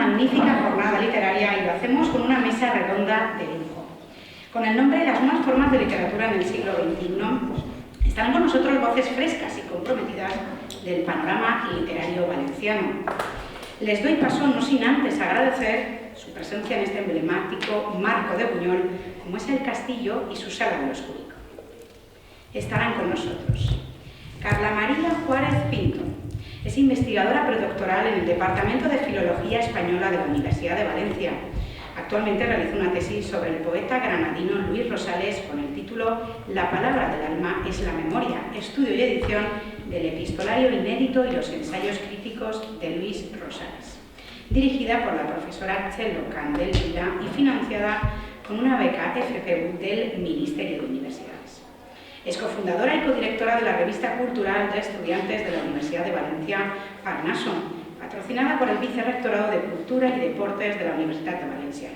magnífica jornada literaria y lo hacemos con una mesa redonda de lujo. Con el nombre Las nuevas formas de literatura en el siglo XXI, estarán con nosotros voces frescas y comprometidas del panorama literario valenciano. Les doy paso no sin antes agradecer su presencia en este emblemático marco de Buñol, como es el Castillo y su Sala de los Cúbicos. Estarán con nosotros Carla María Juárez Pinto. Es investigadora predoctoral en el Departamento de Filología Española de la Universidad de Valencia. Actualmente realiza una tesis sobre el poeta granadino Luis Rosales con el título La palabra del alma es la memoria, estudio y edición del epistolario inédito y los ensayos críticos de Luis Rosales, dirigida por la profesora Chelo Candel Vila y financiada con una beca FPU del Ministerio de Universidades. Es cofundadora y codirectora de la revista cultural de estudiantes de la Universidad de Valencia, Parnaso, patrocinada por el Vicerrectorado de Cultura y Deportes de la Universidad de Valencia,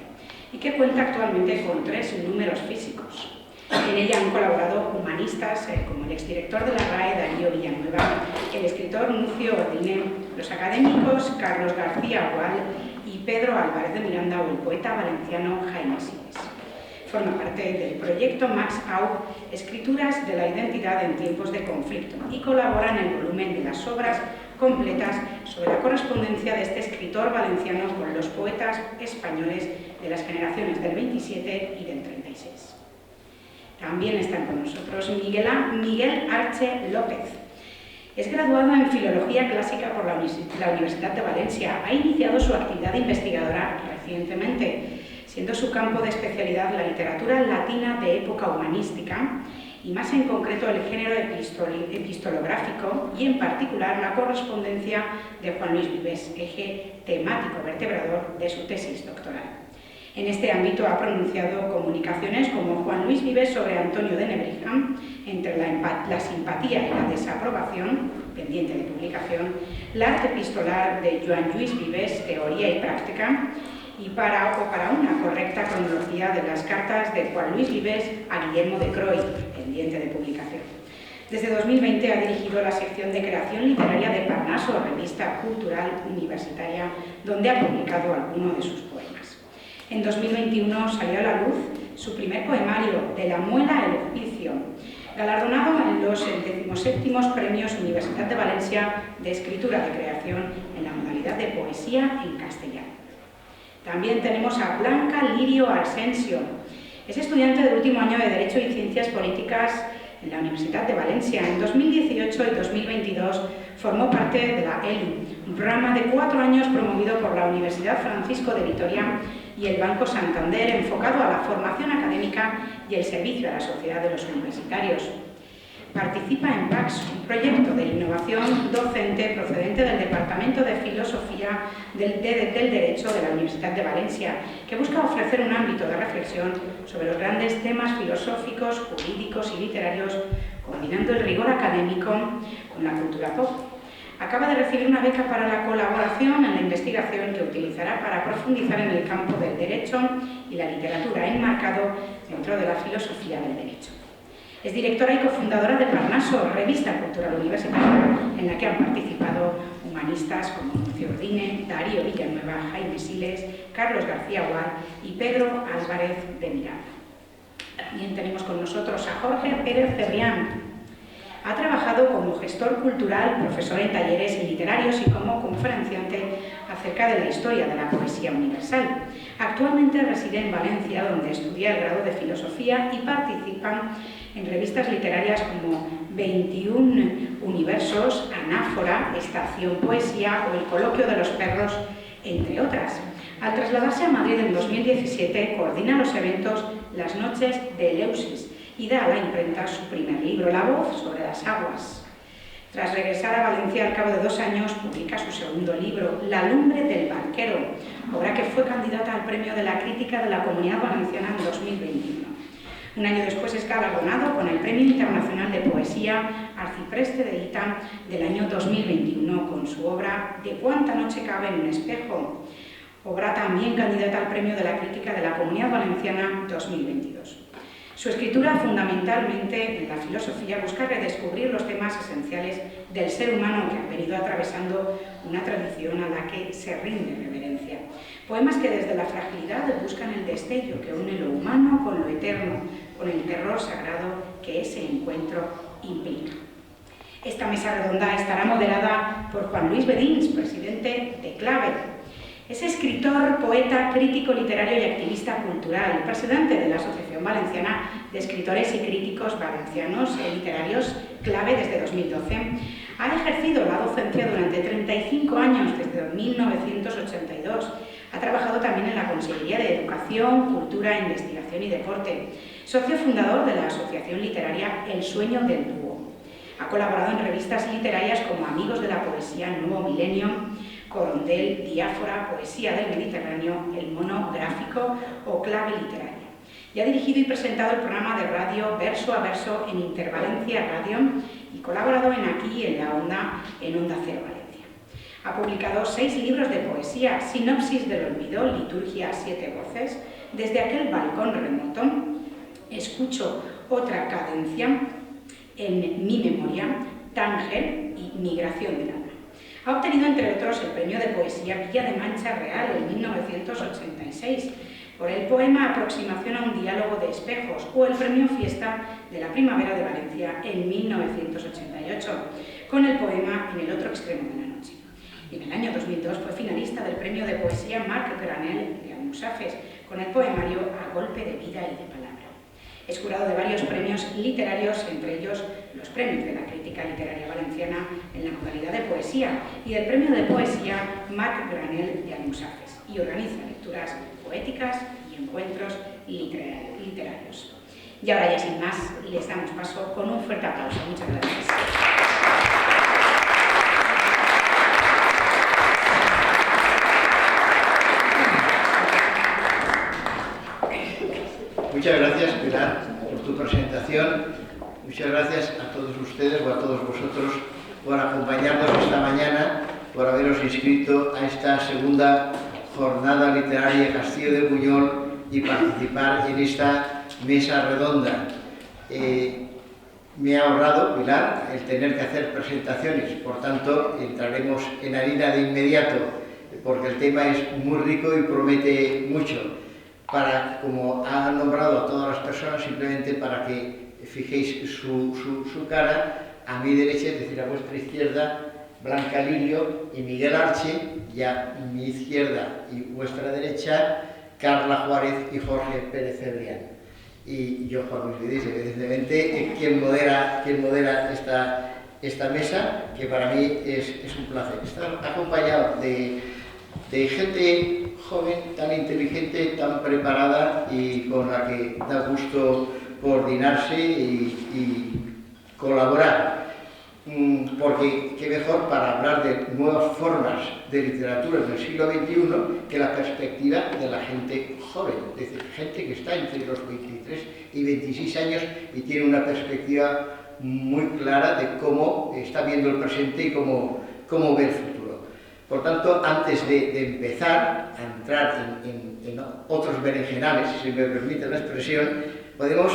y que cuenta actualmente con 3 números físicos. En ella han colaborado humanistas como el exdirector de la RAE, Darío Villanueva, el escritor Nucio Ordine, los académicos Carlos García Gual y Pedro Álvarez de Miranda o el poeta valenciano Jaime Siles. Forma parte del proyecto Max Au, Escrituras de la Identidad en Tiempos de Conflicto, y colabora en el volumen de las obras completas sobre la correspondencia de este escritor valenciano con los poetas españoles de las generaciones del 27 y del 36. También están con nosotros Miguel Arche López. Es graduado en Filología Clásica por la Universidad de Valencia. Ha iniciado su actividad investigadora recientemente, siendo su campo de especialidad la literatura latina de época humanística y más en concreto el género epistolográfico y en particular la correspondencia de Juan Luis Vives, eje temático vertebrador de su tesis doctoral. En este ámbito ha pronunciado comunicaciones como Juan Luis Vives sobre Antonio de Nebrija, entre la simpatía y la desaprobación, pendiente de publicación, l'arte epistolar de Joan Lluís Vives, teoría y práctica, y para una correcta cronología de las cartas de Juan Luis Vives a Guillermo de Croy, pendiente de publicación. Desde 2020 ha dirigido la sección de creación literaria de Parnaso, revista cultural universitaria, donde ha publicado algunos de sus poemas. En 2021 salió a la luz su primer poemario, De la muela el oficio, galardonado en los 17º Premios Universidad de Valencia de Escritura de Creación en la modalidad de poesía en castellano. También tenemos a Blanca Lirio Arsensio. Es estudiante del último año de Derecho y Ciencias Políticas en la Universidad de Valencia. En 2018 y 2022 formó parte de la ELU, un programa de 4 años promovido por la Universidad Francisco de Vitoria y el Banco Santander, enfocado a la formación académica y el servicio a la sociedad de los universitarios. Participa en PAX, un proyecto de innovación docente procedente del Departamento de Filosofía del Derecho de la Universidad de Valencia, que busca ofrecer un ámbito de reflexión sobre los grandes temas filosóficos, jurídicos y literarios, combinando el rigor académico con la cultura pop. Acaba de recibir una beca para la colaboración en la investigación que utilizará para profundizar en el campo del derecho y la literatura, enmarcado dentro de la filosofía del derecho. Es directora y cofundadora de Parnaso, revista cultural universitaria, en la que han participado humanistas como Nucio Ordine, Darío Villanueva, Jaime Siles, Carlos García Gual y Pedro Álvarez de Miranda. También tenemos con nosotros a Jorge Pérez Cebrián. Ha trabajado como gestor cultural, profesor en talleres literarios y como conferenciante acerca de la historia de la poesía universal. Actualmente reside en Valencia, donde estudia el grado de Filosofía y participa en revistas literarias como 21 Universos, Anáfora, Estación Poesía o El Coloquio de los Perros, entre otras. Al trasladarse a Madrid en 2017, coordina los eventos Las Noches de Eleusis y da a la imprenta su primer libro, La voz sobre las aguas. Tras regresar a Valencia al cabo de 2 años, publica su segundo libro, La lumbre del barquero, obra que fue candidata al Premio de la Crítica de la Comunidad Valenciana en 2021. Un año después es galardonado con el Premio Internacional de Poesía Arcipreste de Ita del año 2021 con su obra De cuánta noche cabe en un espejo, obra también candidata al Premio de la Crítica de la Comunidad Valenciana 2022. Su escritura, fundamentalmente en la filosofía, busca redescubrir los temas esenciales del ser humano que han venido atravesando una tradición a la que se rinde reverencia. Poemas que desde la fragilidad buscan el destello que une lo humano con lo eterno, con el terror sagrado que ese encuentro implica. Esta mesa redonda estará moderada por Juan Luis Bedins, presidente de Clave. Es escritor, poeta, crítico literario y activista cultural, presidente de la Asociación Valenciana de Escritores y Críticos Valencianos y Literarios, Clave, desde 2012. Ha ejercido la docencia durante 35 años, desde 1982. Ha trabajado también en la Consejería de Educación, Cultura, Investigación y Deporte. Socio fundador de la Asociación Literaria El Sueño del Dúo. Ha colaborado en revistas literarias como Amigos de la Poesía, Nuevo Milenio, Corondel, Diáfora, Poesía del Mediterráneo, El Monográfico o Clave Literaria. Y ha dirigido y presentado el programa de radio Verso a Verso en Intervalencia Radio y colaborado en Aquí en la Onda, en Onda Cero Valencia. Ha publicado 6 libros de poesía: Sinopsis del Olvido, Liturgia a 7 voces, Desde aquel balcón remoto, Escucho otra cadencia, En mi memoria, Tánger y Migración del alma. Ha obtenido, entre otros, el premio de poesía Villa de Mancha Real en 1986 por el poema Aproximación a un diálogo de espejos, o el premio Fiesta de la Primavera de Valencia en 1988 con el poema En el otro extremo de la noche. Y en el año 2002 fue finalista del premio de poesía Marc Granel de Almusafes con el poemario A golpe de vida y de palabra. Es jurado de varios premios literarios, entre ellos los premios de la Crítica Literaria Valenciana en la modalidad de poesía y del premio de poesía Marc Granel de Almusafes, y organiza lecturas poéticas y encuentros literarios. Y ahora, ya sin más, les damos paso con un fuerte aplauso. Muchas gracias. Muchas gracias, Pilar, por tu presentación. Muchas gracias a todos ustedes o a todos vosotros por acompañarnos esta mañana, por haberos inscrito a esta segunda jornada literaria Castillo de Buñol y participar en esta mesa redonda. Me ha ahorrado, Pilar, el tener que hacer presentaciones, por tanto entraremos en harina de inmediato, porque el tema es muy rico y promete mucho. Como han nombrado a todas las personas, simplemente para que fijéis su cara, a mi derecha, es decir, a vuestra izquierda, Blanca Lillo y Miguel Arche, y a mi izquierda y vuestra derecha, Carla Juárez y Jorge Pérez Cebrián. Y yo, Juan Luis Bedins, evidentemente, quien modera esta mesa, que para mí es un placer. Estar acompañado de gente joven, tan inteligente, tan preparada y con la que da gusto coordinarse y colaborar. Porque qué mejor para hablar de nuevas formas de literatura en el siglo XXI que la perspectiva de la gente joven, es decir, gente que está entre los 23 y 26 años y tiene una perspectiva muy clara de cómo está viendo el presente y cómo ve el futuro. Por tanto, antes de empezar a entrar en otros berenjenales, si se me permite la expresión, podemos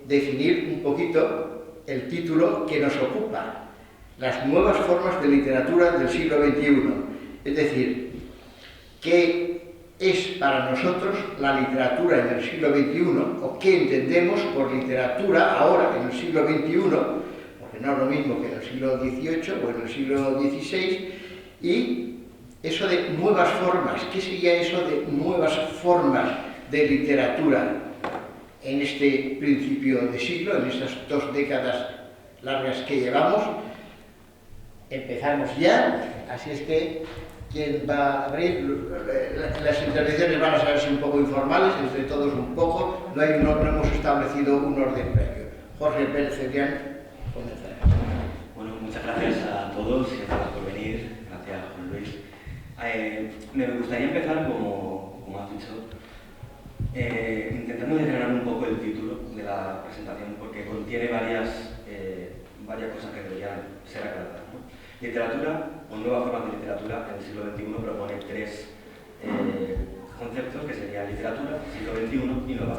definir un poquito el título que nos ocupa: las nuevas formas de literatura del siglo XXI. Es decir, ¿qué es para nosotros la literatura en el siglo XXI? ¿O qué entendemos por literatura ahora en el siglo XXI? Porque no es lo mismo que en el siglo XVIII o en el siglo XVI. Y eso de nuevas formas, ¿qué sería eso de nuevas formas de literatura en este principio de siglo, en estas 2 décadas largas que llevamos? Empezamos ya, así es que quien va a abrir, las intervenciones van a ser un poco informales, entre todos un poco, no hemos establecido un orden previo. Jorge Pérez Cebrián, comenzará. Bueno, muchas gracias a todos y a todas por venir. Gracias, Juan Luis. Me gustaría empezar, como has dicho, intentando desgranar un poco el título de la presentación, porque contiene varias cosas que deberían ser aclaradas, ¿no? Literatura, o nuevas formas de literatura en el siglo XXI, propone 3 conceptos, que serían literatura, siglo XXI y nueva.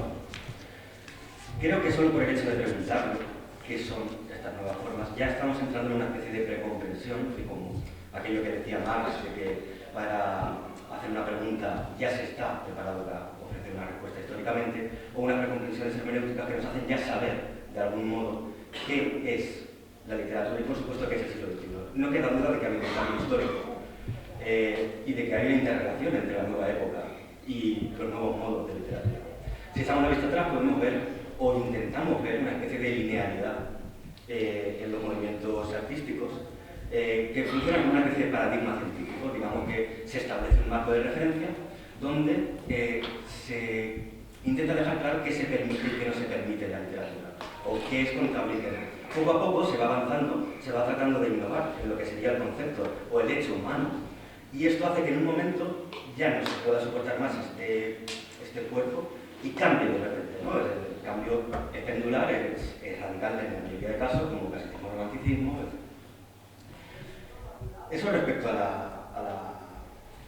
Creo que solo por el hecho de preguntarlo qué son estas nuevas formas, ya estamos entrando en una especie de precomprensión, y como aquello que decía Marx, de que para hacer una pregunta ya se está preparado para ofrecer una respuesta históricamente, o unas precomprensiones hermenéuticas que nos hacen ya saber, de algún modo, qué es la literatura y, por supuesto, qué es el siglo XXI. No queda duda de que ha habido un cambio histórico y de que hay una interrelación entre la nueva época y los nuevos modos de literatura. Si echamos la vista atrás, podemos ver, o intentamos ver, una especie de linealidad en los movimientos artísticos que funcionan como una especie de paradigma científico. Digamos que se establece un marco de referencia donde se intenta dejar claro qué se permite y qué no se permite en la literatura, o qué es contable y qué no. Poco a poco se va avanzando, se va tratando de innovar en lo que sería el concepto o el hecho humano, y esto hace que en un momento ya no se pueda soportar más este cuerpo y cambie de repente, ¿no? El cambio es pendular, es radical en la mayoría de casos, como clasicismo, romanticismo, etc. Eso respecto al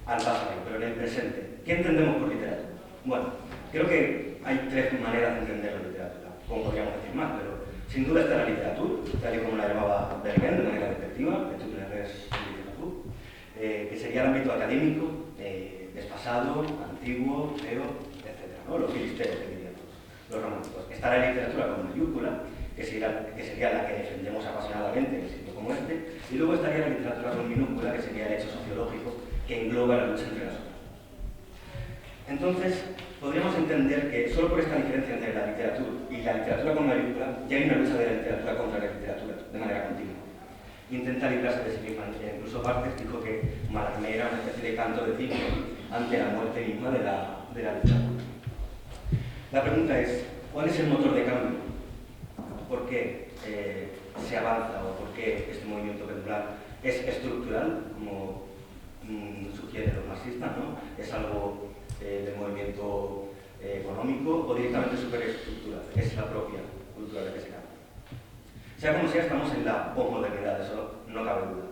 pasado, pero en el presente, ¿qué entendemos por literatura? Bueno, creo que hay tres maneras de entender la literatura, como podríamos decir más, pero sin duda está la literatura, tal y como la llamaba Bergen de manera despectiva, que sería el ámbito académico, desfasado, antiguo, feo, etc., ¿no? Los filisteos, que dirían los románticos. Está la literatura con mayúscula, que sería la que defendemos apasionadamente en un sitio como este, y luego estaría la literatura con minúscula, que sería el hecho sociológico, que engloba la lucha entre nosotros. Entonces, podríamos entender que solo por esta diferencia entre la literatura y la literatura con mayúscula, ya hay una lucha de la literatura contra la literatura, de manera continua. Intenta librarse de sí misma. Incluso Barthes dijo que Mallarmé era una especie de canto de cisne ante la muerte misma de la literatura. La pregunta es, ¿cuál es el motor de cambio? ¿Por qué se avanza o por qué este movimiento pendular es estructural, como sugieren los marxistas, ¿no? Es algo del movimiento económico, o directamente superestructural, es la propia cultura la que se cambia. Sea como sea, estamos en la posmodernidad, eso no cabe duda.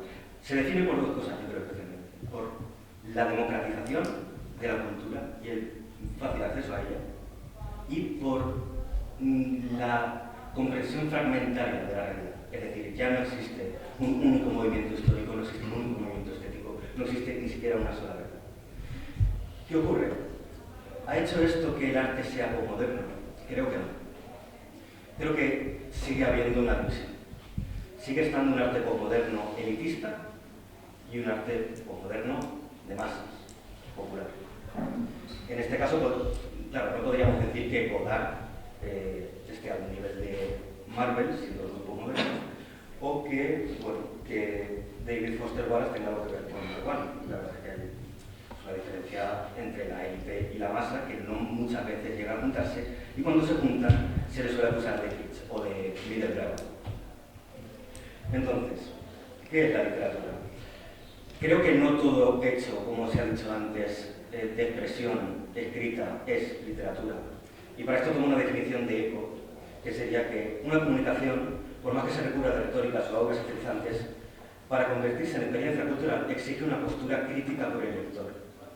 Se define por dos cosas, yo creo, especialmente. Por la democratización de la cultura y el fácil acceso a ella, y por la comprensión fragmentaria de la realidad. Es decir, ya no existe un único movimiento histórico, no existe un único movimiento estético, no existe ni siquiera una sola verdad. ¿Qué ocurre? ¿Ha hecho esto que el arte sea posmoderno? Creo que no. Creo que sigue habiendo una división. Sigue estando un arte posmoderno elitista y un arte posmoderno de masas, popular. En este caso, claro, no podríamos decir que Godard esté al nivel de Marvel, siendo el grupo posmoderno, o que, bueno, que David Foster Wallace tenga algo que ver con Marvel. La verdad es que hay una diferencia entre la élite y la masa que no muchas veces llega a juntarse, y cuando se juntan se les suele acusar de kitsch o de middle ground. Entonces, ¿qué es la literatura? Creo que no todo hecho, como se ha dicho antes, de expresión escrita es literatura. Y para esto tomo una definición de Eco, que sería que una comunicación, por más que se recurra a retóricas o a obras utilizantes, para convertirse en experiencia cultural exige una postura crítica por el lector,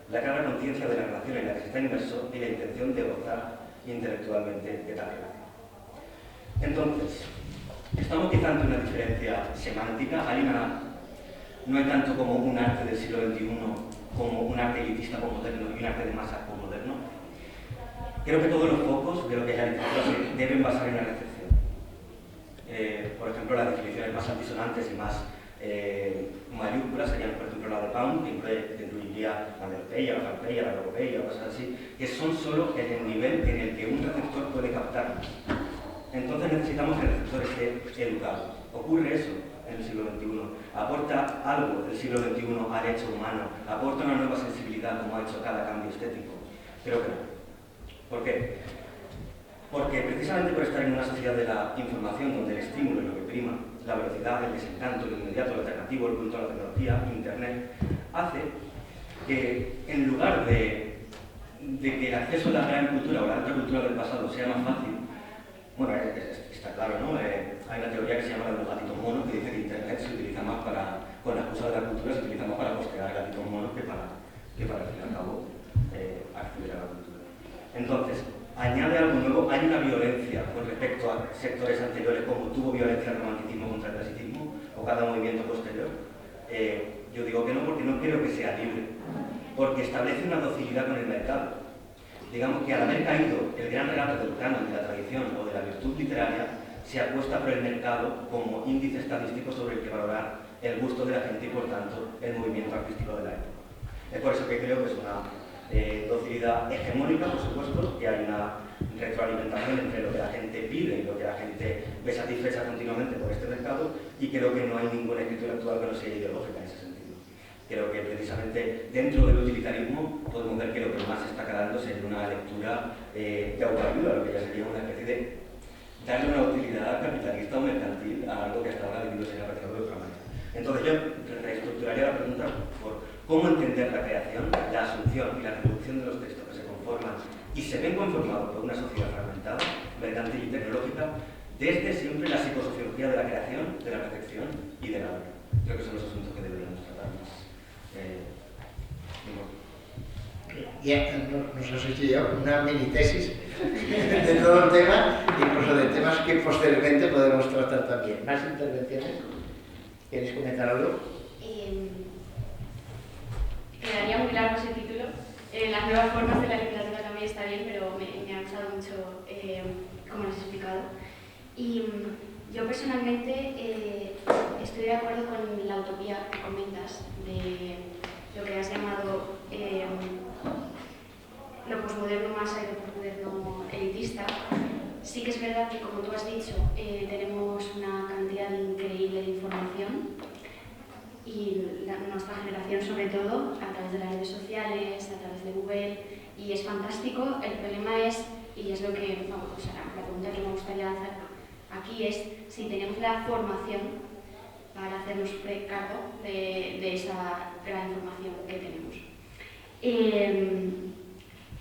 la clara conciencia de la relación en la que se está inmerso y la intención de gozar intelectualmente de tal relación. Entonces, estamos quizá ante una diferencia semántica. No hay tanto como un arte del siglo XXI como un arte elitista posmoderno y un arte de masas posmoderno. Creo que todos los focos de lo que es la literatura se deben basar en la recepción. Por ejemplo, las definiciones más altisonantes y más mayúsculas serían, por ejemplo, la de Pound, que incluiría la meropeia, la farpeia, la logopeia, o cosas así, que son solo en el nivel en el que un receptor puede captarlos. Entonces necesitamos que el receptor esté educado. ¿Ocurre eso en el siglo XXI? ¿Aporta algo del siglo XXI al hecho humano? ¿Aporta una nueva sensibilidad como ha hecho cada cambio estético? Creo que no. ¿Por qué? Porque precisamente por estar en una sociedad de la información donde el estímulo es lo que prima, la velocidad, el desencanto, lo inmediato, lo alternativo, el culto a la tecnología, Internet, hace que en lugar de que el acceso a la gran cultura o la alta cultura del pasado sea más fácil, bueno, está claro, ¿no? Hay una teoría que se llama la de los gatitos monos, que dice que Internet se utiliza más con la excusa de la cultura, se utiliza más para postear gatitos monos que para al fin y al cabo, acceder a la cultura. Entonces, añade añade algo nuevo, hay una violencia con respecto a sectores anteriores, como tuvo violencia el romanticismo contra el clasicismo, o cada movimiento posterior. Yo digo que no, porque no creo que sea libre, porque establece una docilidad con el mercado. Digamos que al haber caído el gran relato del canon, de la tradición o de la virtud literaria, se apuesta por el mercado como índice estadístico sobre el que valorar el gusto de la gente y, por tanto, el movimiento artístico de la época. Es por eso que creo que es una docilidad hegemónica, por supuesto, que hay una retroalimentación entre lo que la gente pide y lo que la gente ve satisfecha continuamente por este mercado, y creo que no hay ninguna escritura actual que no sea ideológica en ese sentido. Creo que precisamente dentro del utilitarismo podemos ver que lo que más está quedándose en una lectura de autoayuda, lo que ya sería una especie de darle una utilidad capitalista o mercantil a algo que hasta ahora ha debido ser apreciado de otra manera. Entonces yo reestructuraría la pregunta por cómo entender la creación, la asunción y la reproducción de los textos que se conforman y se ven conformados por una sociedad fragmentada, mercantil y tecnológica, desde siempre la psicosociología de la creación, de la percepción y de la obra. Creo que son los asuntos que deberíamos tratar más. Ya nos has hecho ya una mini tesis de todo el tema, incluso de temas que posteriormente podemos tratar también. ¿Más intervenciones? ¿Quieres comentar algo? Quedaría muy largo ese título. Las nuevas formas de la literatura también está bien, pero me ha gustado mucho como lo has explicado. Y yo personalmente estoy de acuerdo con la utopía que comentas de lo que has llamado lo posmoderno más y lo posmoderno elitista. Sí que es verdad que, como tú has dicho, tenemos una cantidad increíble de información y nuestra generación, sobre todo, a través de las redes sociales, a través de Google, y es fantástico. El problema es, y es lo que, vamos, o sea, la pregunta que me gustaría hacer aquí es si tenemos la formación para hacernos cargo de esa gran información que tenemos.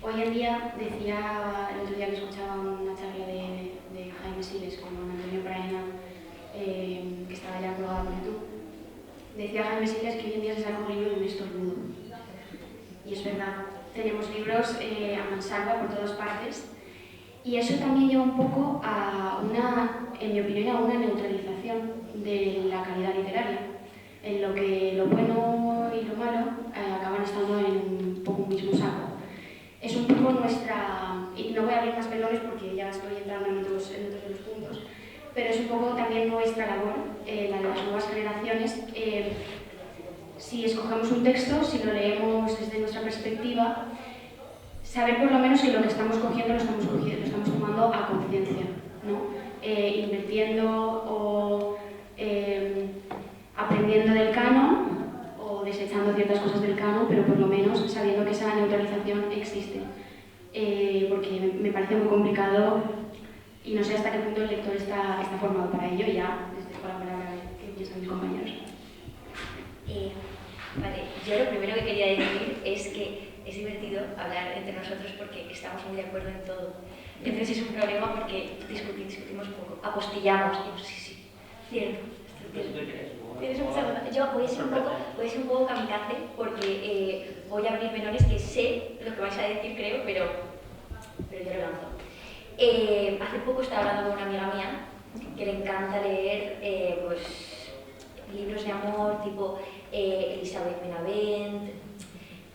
Hoy en día, decía el otro día que escuchaba una charla de Jaime Siles con Antonio Praena, que estaba ya colgada por YouTube. Decía Jaime Siles que hoy en día se saca un libro de un estornudo. Y es verdad, tenemos libros a mansalva por todas partes, y eso también lleva un poco a una, en mi opinión, a una neutralización de la calidad literaria, en lo que lo bueno y lo malo acaban estando en un poco un mismo saco. Es un poco nuestra, y no voy a abrir más velones porque ya estoy entrando en otros de los puntos, pero es un poco también nuestra labor, la de las nuevas generaciones. Si escogemos un texto, si lo leemos desde nuestra perspectiva, saber por lo menos que lo que estamos cogiendo lo estamos tomando a conciencia, ¿no? Invirtiendo o aprendiendo del canon o desechando ciertas cosas del canon, pero por lo menos sabiendo que esa neutralización existe. Porque me parece muy complicado y no sé hasta qué punto el lector está formado para ello, y ya les dejo la palabra a que piensan mis compañeros. Vale, yo lo primero que quería decir es que es divertido hablar entre nosotros porque estamos muy de acuerdo en todo. Entonces es un problema porque discutimos poco, apostillamos, sí, cierto. Tienes mucha razón. Yo voy a ser un poco kamikaze porque voy a abrir menores que sé lo que vais a decir, creo, pero yo lo lanzo. Hace poco estaba hablando con una amiga mía que le encanta leer pues, libros de amor tipo Elizabeth Benavent,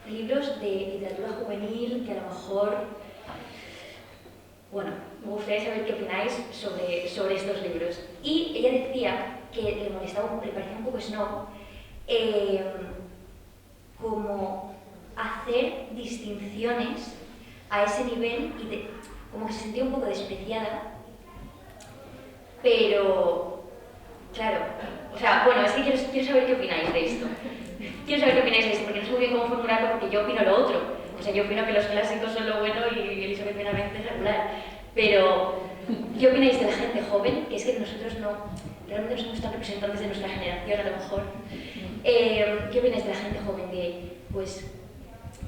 libros de literatura juvenil que a lo mejor, bueno, me gustaría saber qué opináis sobre estos libros. Y ella decía que le molestaba, le parecía un poco snob, como hacer distinciones a ese nivel y como que se sentía un poco despreciada, pero claro, o sea, bueno, es que quiero saber qué opináis de esto. Quiero saber qué opináis de esto, porque no sé muy bien cómo formularlo, porque yo opino lo otro. O sea, yo opino que los clásicos son lo bueno y Elizabeth Benavent es regular. Pero, ¿qué opináis de la gente joven? Que es que nosotros realmente no somos tan representantes de nuestra generación, a lo mejor. ¿Qué opináis de la gente joven de, pues,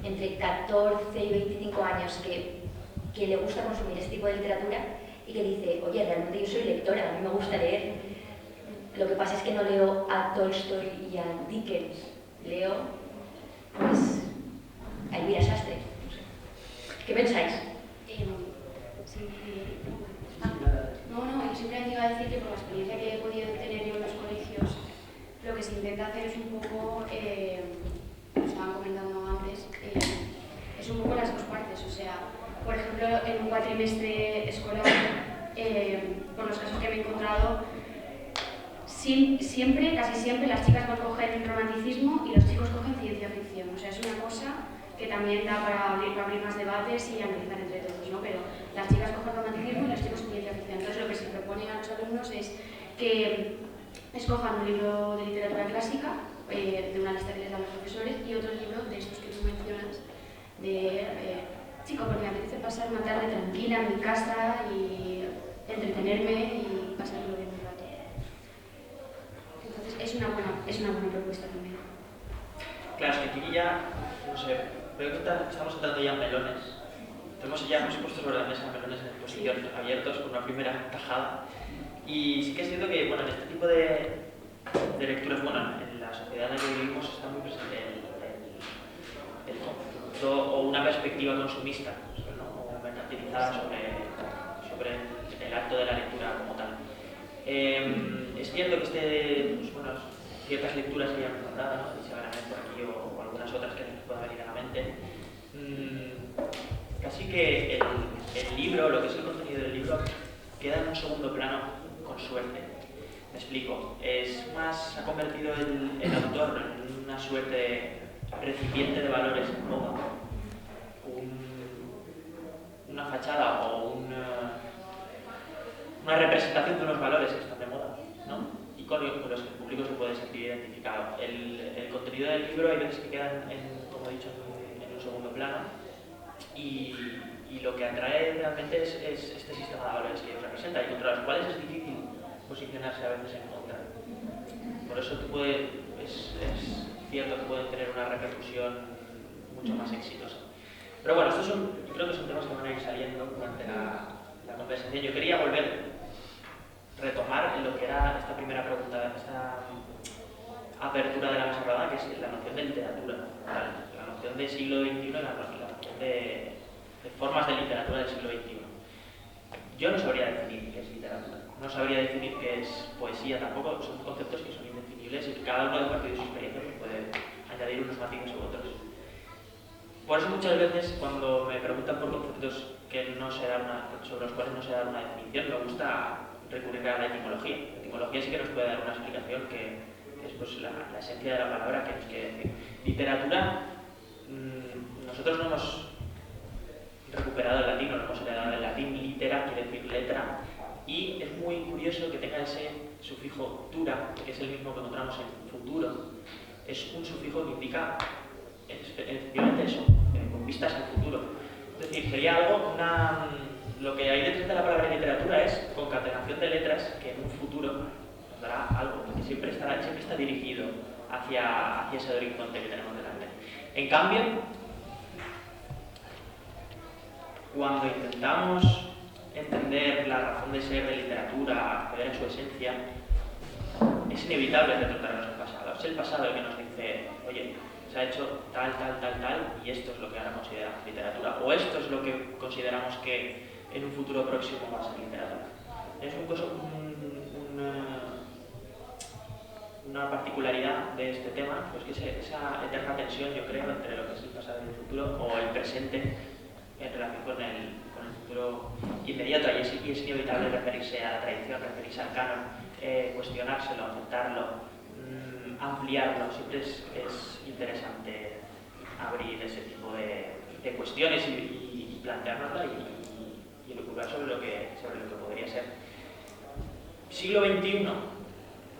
entre 14 y 25 años que le gusta consumir este tipo de literatura y que dice, oye, realmente yo soy lectora, a mí me gusta leer. Lo que pasa es que no leo a Tolstoy y a Dickens, leo, pues, a Elvira Sastre. No sé. ¿Qué pensáis? Sí, un poco las dos partes. O sea, por ejemplo, en un cuatrimestre escolar, por los casos que me he encontrado, siempre, casi siempre, las chicas van a coger romanticismo y los chicos cogen ciencia ficción. O sea, es una cosa que también da para abrir más debates y analizar entre todos, ¿no? Pero las chicas cogen romanticismo y los chicos ciencia ficción. Entonces, lo que se propone a los alumnos es que escojan un libro de literatura clásica, de una lista que les dan los profesores, y otro libro de estos que tú mencionas, de chico, porque me apetece pasar una tarde tranquila en mi casa y entretenerme y pasarlo bien un rato. Entonces es una buena propuesta también. Claro, es que aquí ya, no sé, veo que estamos entrando ya en melones. Hemos puesto sobre la mesa melones en posición abiertos con una primera tajada. Y sí que es cierto que, bueno, en este tipo de lecturas, bueno, en la sociedad en la que vivimos está muy presente el concepto o una perspectiva consumista, ¿no? O mercantilizada sobre el acto de la lectura como tal. Es cierto que pues, bueno, ciertas lecturas que ya hemos nombrado, ¿no? Dice Baranet por aquí o algunas otras que nos puedan venir a la mente, casi que el libro, lo que es el contenido del libro, queda en un segundo plano con suerte. Me explico. Se ha convertido el autor en una suerte recipiente de valores en moda, una fachada o una representación de unos valores que están de moda, ¿no? Y con los que el público se puede sentir identificado. El contenido del libro hay veces que quedan, como he dicho, en un segundo plano y lo que atrae realmente es este sistema de valores que representa y contra los cuales es difícil posicionarse a veces en contra. Por eso es cierto que pueden tener una repercusión mucho más exitosa. Pero bueno, yo creo que son temas que van a ir saliendo durante la conversación. Yo quería retomar lo que era esta primera pregunta, esta apertura de la mesa redonda, que es la noción de literatura, la noción del siglo XXI y la noción de formas de literatura del siglo XXI. Yo no sabría definir qué es literatura, no sabría definir qué es poesía tampoco, son conceptos que son indefinibles y que cada uno, de partir de su experiencia, pues puede añadir unos matices u otros. Por eso muchas veces cuando me preguntan por conceptos sobre los cuales no se da una definición, me gusta recurrir a la etimología. La etimología sí que nos puede dar una explicación que es pues, la esencia de la palabra que nos quiere decir. Literatura, nosotros no hemos recuperado el latín, no hemos heredado el latín. Litera quiere decir letra, y es muy curioso que tenga ese sufijo tura, que es el mismo que encontramos en futuro. Es un sufijo que indica efectivamente eso, con vistas al futuro. Es decir, sería algo, lo que hay detrás de la palabra literatura es concatenación de letras que en un futuro nos dará algo, que siempre está dirigido hacia ese horizonte que tenemos delante. En cambio, cuando intentamos entender la razón de ser de literatura, acceder a su esencia, es inevitable retrotraernos al pasado. Es el pasado el que nos dice, oye, se ha hecho tal, y esto es lo que ahora consideramos literatura, o esto es lo que consideramos que en un futuro próximo va a ser literatura. Es una particularidad de este tema, pues que es esa eterna tensión, yo creo, entre lo que es el pasado y el futuro, o el presente en relación con el futuro inmediato, y es inevitable referirse a la tradición, referirse al canon, cuestionárselo, aceptarlo, ampliarlo. Siempre es interesante abrir ese tipo de cuestiones y planteárnoslo y elucubrar sobre lo que podría ser. Siglo XXI.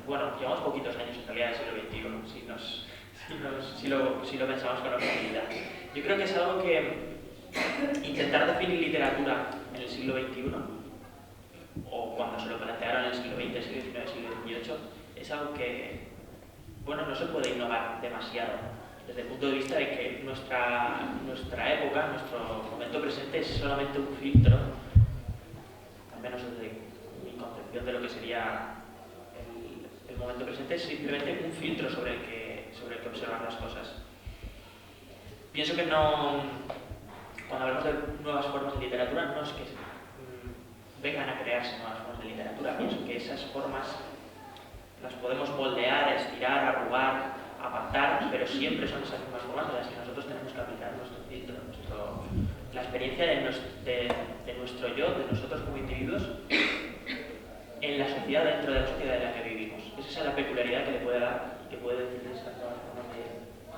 Bueno, llevamos poquitos años en realidad del siglo XXI, si lo pensamos con objetividad. Yo creo que es algo que intentar definir literatura en el siglo XXI, o cuando se lo plantearon en el siglo XX, siglo XIX, siglo XVIII, es algo que, bueno, no se puede innovar demasiado, desde el punto de vista de que nuestra época, nuestro momento presente es solamente un filtro, al menos desde mi concepción de lo que sería el momento presente, es simplemente un filtro sobre el que observar las cosas. Pienso que cuando hablamos de nuevas formas de literatura, no es que vengan a crearse nuevas formas de literatura, pienso que esas formas las podemos moldear, estirar, arrugar, apartar, pero siempre son esas mismas formas en las que nosotros tenemos que aplicar nuestro filtro, experiencia de nuestro yo, de nosotros como individuos, en la sociedad, dentro de la sociedad en la que vivimos. Esa es la peculiaridad que le puede dar y que puede decir de estas nuevas formas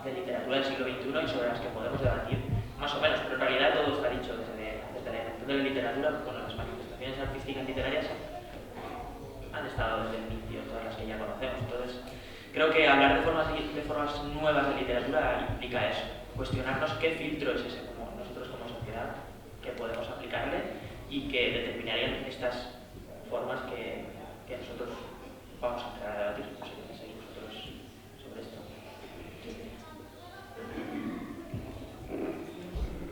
de literatura del siglo XXI y sobre las que podemos debatir más o menos, pero en realidad todo está dicho desde la invención de la literatura. Bueno, las manifestaciones artísticas literarias han estado desde el inicio, todas las que ya conocemos. Entonces, creo que hablar de formas nuevas de literatura implica eso, cuestionarnos qué filtro es ese, como nosotros como sociedad, que podemos aplicarle y que determinarían estas formas que nosotros vamos a empezar a debatir. No sé qué pensáis vosotros sobre esto.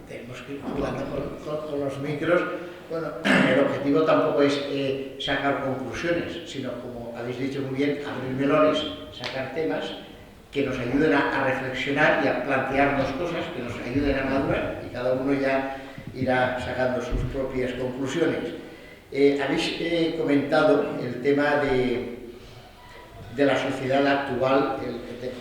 Tenemos que ir jugando con los micros. Bueno, el objetivo tampoco es sacar conclusiones, sino, como habéis dicho muy bien, abrir melones, sacar temas que nos ayuden a reflexionar y a plantearnos cosas, que nos ayuden a madurar, y cada uno ya irá sacando sus propias conclusiones. Habéis comentado el tema de la sociedad actual,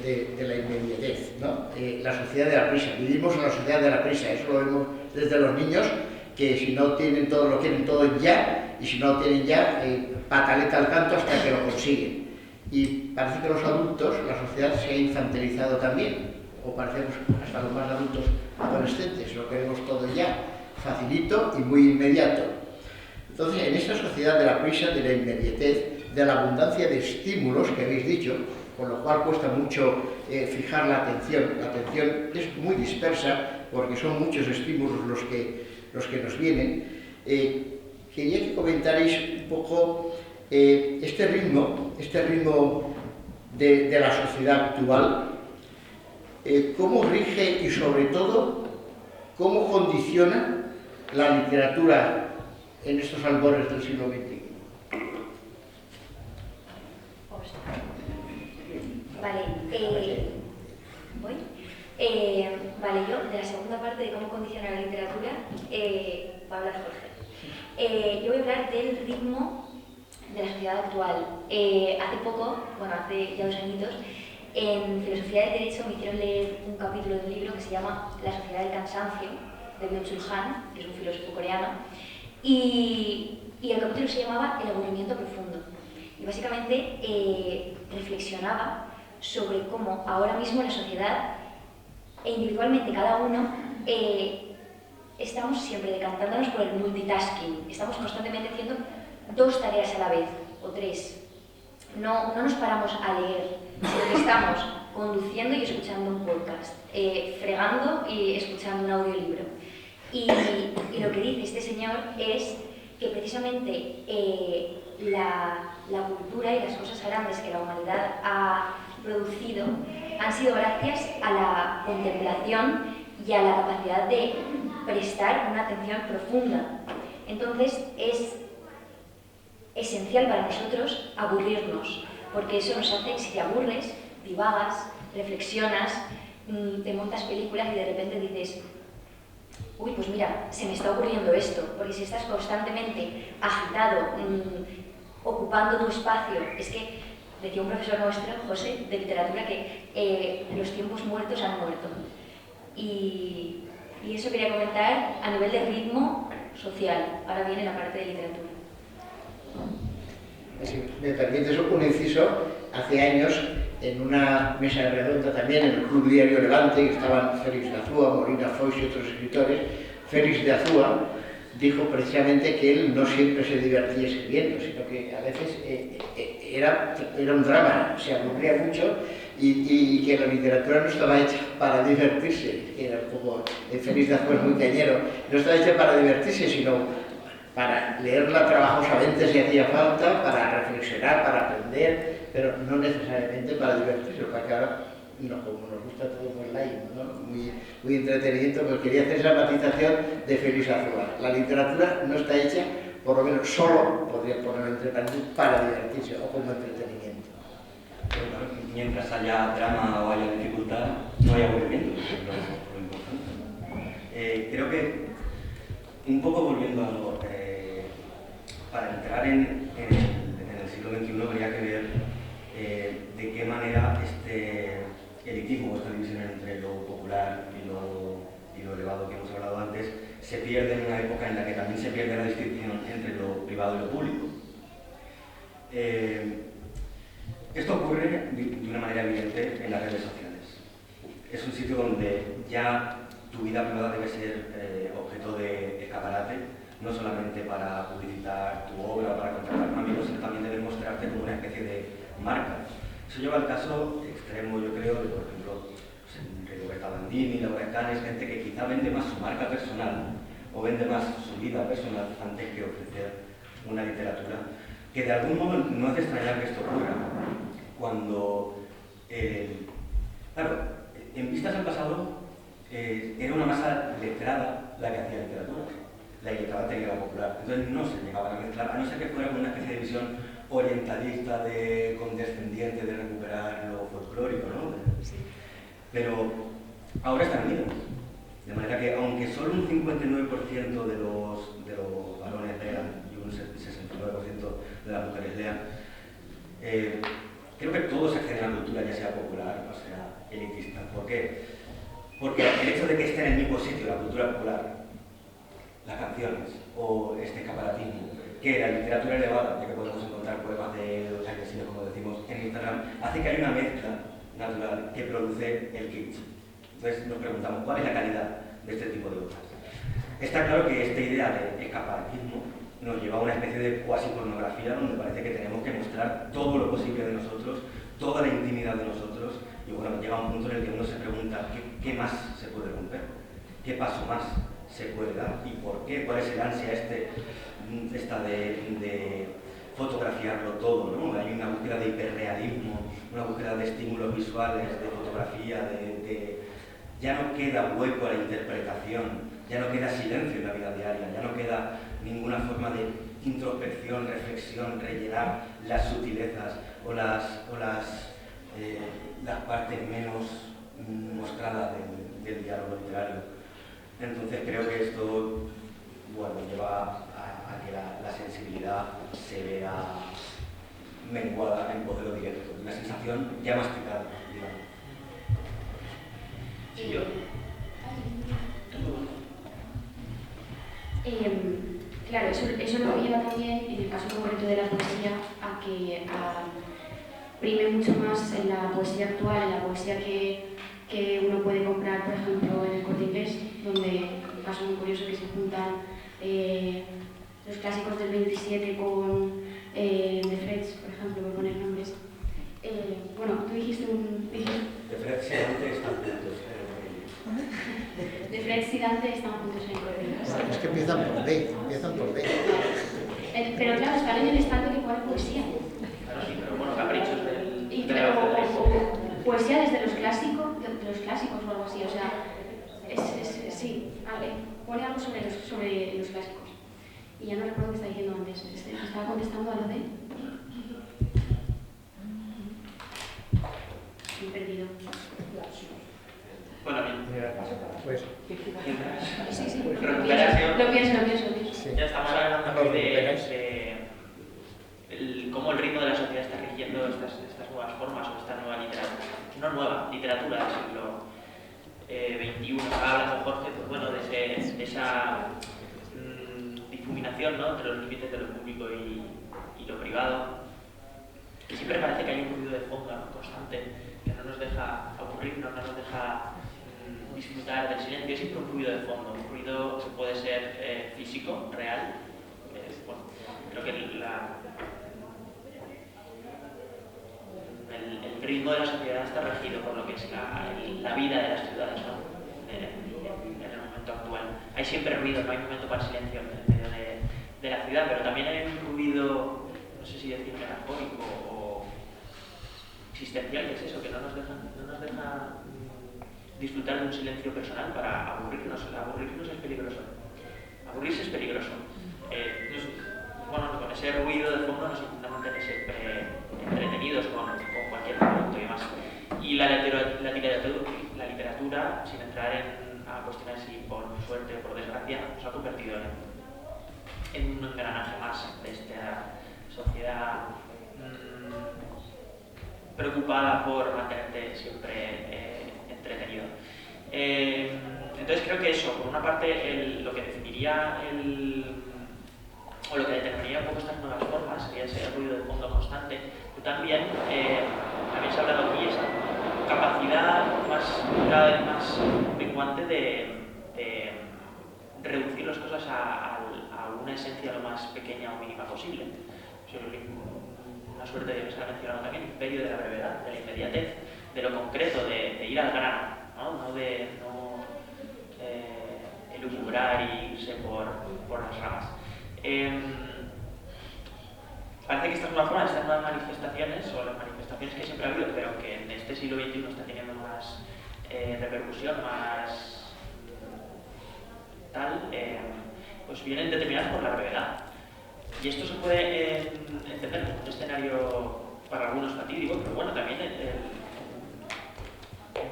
de la inmediatez, ¿no? La sociedad de la prisa. Vivimos en la sociedad de la prisa, eso lo vemos desde los niños, que si no tienen todo, lo quieren todo ya, y si no lo tienen ya, pataleta al canto hasta que lo consiguen. Y parece que los adultos, la sociedad se ha infantilizado también, o parecemos hasta los más adultos adolescentes, lo queremos todo ya, facilito y muy inmediato. Entonces, en esta sociedad de la prisa, de la inmediatez, de la abundancia de estímulos que habéis dicho, con lo cual cuesta mucho fijar la atención es muy dispersa porque son muchos estímulos los que nos vienen. Quería que comentarais un poco este ritmo de la sociedad actual, cómo rige y sobre todo cómo condiciona la literatura en estos albores del siglo XXI. Vale, ¿voy? Vale, yo de la segunda parte de cómo condiciona la literatura va a hablar Jorge. Yo voy a hablar del ritmo de la sociedad actual. Hace poco, bueno, hace ya 2 añitos, en Filosofía del Derecho me hicieron leer un capítulo de un libro que se llama La sociedad del cansancio, de Byung-Chul Han, que es un filósofo coreano, y el capítulo se llamaba El aburrimiento profundo. Y básicamente reflexionaba sobre cómo ahora mismo la sociedad e individualmente cada uno estamos siempre decantándonos por el multitasking, estamos constantemente haciendo 2 tareas a la vez o 3. No nos paramos a leer, sino que estamos conduciendo y escuchando un podcast, fregando y escuchando un audiolibro. Y lo que dice este señor es que precisamente la cultura y las cosas grandes que la humanidad ha producido han sido gracias a la contemplación y a la capacidad de prestar una atención profunda. Entonces es esencial para nosotros aburrirnos, porque eso nos hace, si te aburres, divagas, reflexionas, te montas películas y de repente dices: uy, pues mira, se me está ocurriendo esto, porque si estás constantemente agitado, ocupando tu espacio, es que decía un profesor nuestro, José, de literatura, que los tiempos muertos han muerto. Y eso quería comentar a nivel de ritmo social. Ahora viene la parte de literatura. Si me permites un inciso, hace años, en una mesa redonda también, en el Club Diario Levante, que estaban Félix de Azúa, Molina Foix y otros escritores, Félix de Azúa dijo precisamente que él no siempre se divertía escribiendo, sino que a veces era un drama, se aburría mucho y que la literatura no estaba hecha para divertirse, que era un poco, Félix de Azúa es muy cañero, no estaba hecha para divertirse, sino para leerla trabajosamente si hacía falta, para reflexionar, para aprender, pero no necesariamente para divertirse, porque ahora, no, como nos gusta todo muy light, ¿no? muy entretenimiento, pues quería hacer esa matización de Félix Azúa. La literatura no está hecha, por lo menos solo, podría ponerlo entre paréntesis, para divertirse o como entretenimiento. Mientras haya drama o haya dificultad, no hay aburrimiento, que es lo importante. Creo que, un poco volviendo a lo, para entrar en el siglo XXI habría que ver de qué manera este elitismo, esta división entre lo popular y lo elevado que hemos hablado antes, se pierde en una época en la que también se pierde la distinción entre lo privado y lo público. Esto ocurre de una manera evidente en las redes sociales. Es un sitio donde ya tu vida privada debe ser objeto de escaparate, no solamente para publicitar tu obra o para contratar con amigos, sino también debe mostrarte como una especie de marca. Eso lleva al caso extremo, yo creo, de, por ejemplo, Roberta Bandini, Laura Canes, gente que quizá vende más su marca personal o vende más su vida personal antes que ofrecer una literatura, que de algún modo no hace extrañar que esto ocurra. Cuando, claro, en vistas al pasado, era una masa letrada la que hacía literatura, la iletrada tenía la popular, entonces no se llegaban a mezclar, a no ser que fuera una especie de visión orientalista, condescendiente, de recuperar lo folclórico, ¿no? Sí. Pero ahora están unidos, de manera que aunque solo un 59% de los varones lean y un 69% de las mujeres lean, creo que todos acceden a la cultura, ya sea popular o sea elitista. ¿Por qué? Porque el hecho de que esté en el mismo sitio la cultura popular, las canciones o este escaparatismo, que la literatura elevada, ya que podemos encontrar poemas de los agresinos, como decimos en Instagram, hace que haya una mezcla natural que produce el kitsch. Entonces nos preguntamos, ¿cuál es la calidad de este tipo de obras? Está claro que esta idea de escaparatismo nos lleva a una especie de cuasi pornografía donde parece que tenemos que mostrar todo lo posible de nosotros, toda la intimidad de nosotros, y bueno, llega un punto en el que uno se pregunta ¿qué más se puede romper? ¿Qué paso más se puede dar? ¿Y por qué? ¿Cuál es el ansia esta de fotografiarlo todo, ¿no? Hay una búsqueda de hiperrealismo, una búsqueda de estímulos visuales, de fotografía, ya no queda hueco a la interpretación, ya no queda silencio en la vida diaria, ya no queda ninguna forma de introspección, reflexión, rellenar las sutilezas o las partes menos mostradas del diálogo literario. Entonces creo que esto, bueno, lleva a que la sensibilidad se vea menguada en voz de lo directo, una sensación ya masticada, digamos. Sí, yo. Claro, eso lo lleva también, en el caso concreto de la poesía, a que prime mucho más en la poesía actual, en la poesía que uno puede comprar, por ejemplo, en el Corte Inglés, donde, un caso muy curioso, que se juntan los clásicos del 27 con de Freds, por ejemplo, por poner nombres. Bueno, tú dijiste un... De Freds y Dante están juntos. De Freds y Dante están juntos en el Corte Inglés. Es que empiezan por B. Pero claro, están en el estante que pone poesía. Claro, sí, pero bueno, caprichos o poesía desde los clásicos o algo así, o sea, sí, pone algo sobre los clásicos. Y ya no recuerdo qué estaba diciendo antes, estaba contestando a lo de... Me he perdido. Bueno, Pues... Sí. Recuperación. Lo pienso. Sí. Ya estamos hablando de cómo el ritmo de la sociedad está rigiendo estas nuevas formas o esta nueva literatura. No nueva, literatura del siglo XXI. Habla con Jorge, pues bueno, de esa difuminación, ¿no?, entre los límites de lo público y lo privado. Que siempre parece que hay un ruido de fondo, ¿no?, constante, que no nos deja aburrirnos, no nos deja disfrutar del silencio. Es siempre un ruido de fondo, un ruido que puede ser físico, real. Bueno, creo que el ritmo de la sociedad está regido por lo que es la vida de las ciudades, ¿no?, en el momento actual. Hay siempre ruido, no hay momento para silencio en medio de la ciudad, pero también hay un ruido, no sé si decir melancólico o existencial, que es eso, que no nos deja disfrutar de un silencio personal para aburrirnos. Aburrirnos es peligroso. Aburrirse es peligroso. Bueno, con ese ruido de fondo nos intenta mantener siempre entretenidos con cualquier producto y demás. Y la literatura, sin entrar a cuestiones si por suerte o por desgracia, nos ha convertido en un engranaje más de esta sociedad preocupada por mantenerte siempre entretenido. Entonces creo que eso, por una parte, lo que definiría o lo que determinaría un poco estas nuevas formas sería ese ruido de fondo constante, pero también se ha hablado aquí, esa capacidad cada vez más menguante de reducir las cosas a una esencia lo más pequeña o mínima posible. Una suerte de que se ha mencionado también, el imperio de la brevedad, de la inmediatez, de lo concreto, de ir al grano, no de elucubrar y irse por las ramas. Parece que estas nuevas formas, estas nuevas manifestaciones, o las manifestaciones que siempre ha habido, pero que en este siglo XXI están teniendo más repercusión, más tal, pues vienen determinadas por la brevedad. Y esto se puede entender como un escenario para algunos fatídico, pero bueno, también en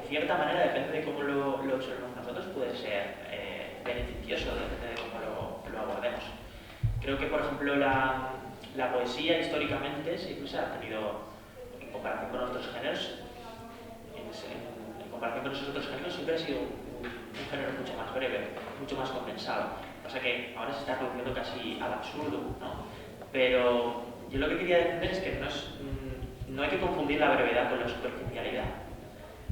cierta manera, depende de cómo lo observemos nosotros, puede ser beneficioso, depende de cómo lo abordemos. Creo que, por ejemplo, la poesía históricamente siempre se ha tenido, en comparación con otros géneros, en comparación con esos otros géneros, siempre ha sido un género mucho más breve, mucho más condensado. Pasa que ahora se está reduciendo casi al absurdo, ¿no? Pero yo lo que quería defender es que no hay que confundir la brevedad con la superficialidad.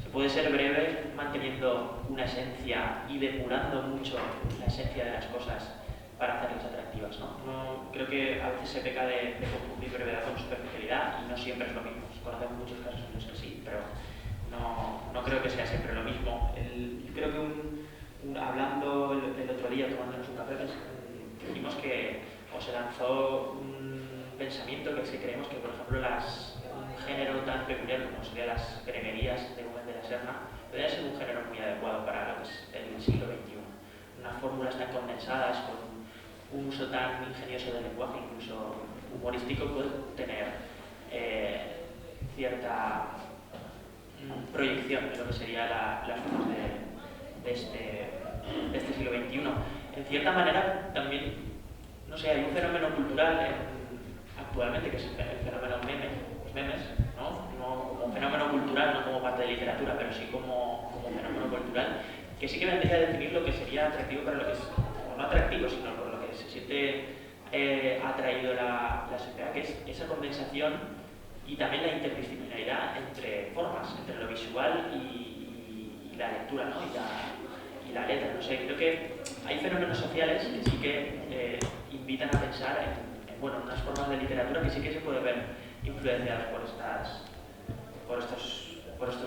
Se puede ser breve manteniendo una esencia y depurando mucho la esencia de las cosas para hacerlas atractivas, ¿no? Creo que a veces se peca de confundir brevedad con superficialidad y no siempre es lo mismo. Conocemos muchos casos en los que sí, pero no creo que sea siempre lo mismo. Yo creo que hablando el otro día, tomándonos un café, dijimos que se lanzó un pensamiento que sí creemos que, por ejemplo, un género tan peculiar como serían las greguerías de Gómez de la Serna podría ser un género muy adecuado para lo que es el siglo XXI. Unas fórmulas tan condensadas, con un uso tan ingenioso del lenguaje, incluso humorístico, puede tener cierta proyección de lo que serían las formas de este siglo XXI. En cierta manera, también, no sé, hay un fenómeno cultural actualmente, que es el fenómeno los memes, ¿no? Como fenómeno cultural, no como parte de literatura, pero sí como fenómeno cultural, que sí que vendría a definir lo que sería atractivo para lo que es, o no atractivo, sino por lo que se siente atraído la sociedad, que es esa condensación y también la interdisciplinaridad entre formas, entre lo visual y la lectura, ¿no? y la letra. No sé, creo que hay fenómenos sociales que sí que invitan a pensar en unas formas de literatura que sí que se puede ver influenciadas por estos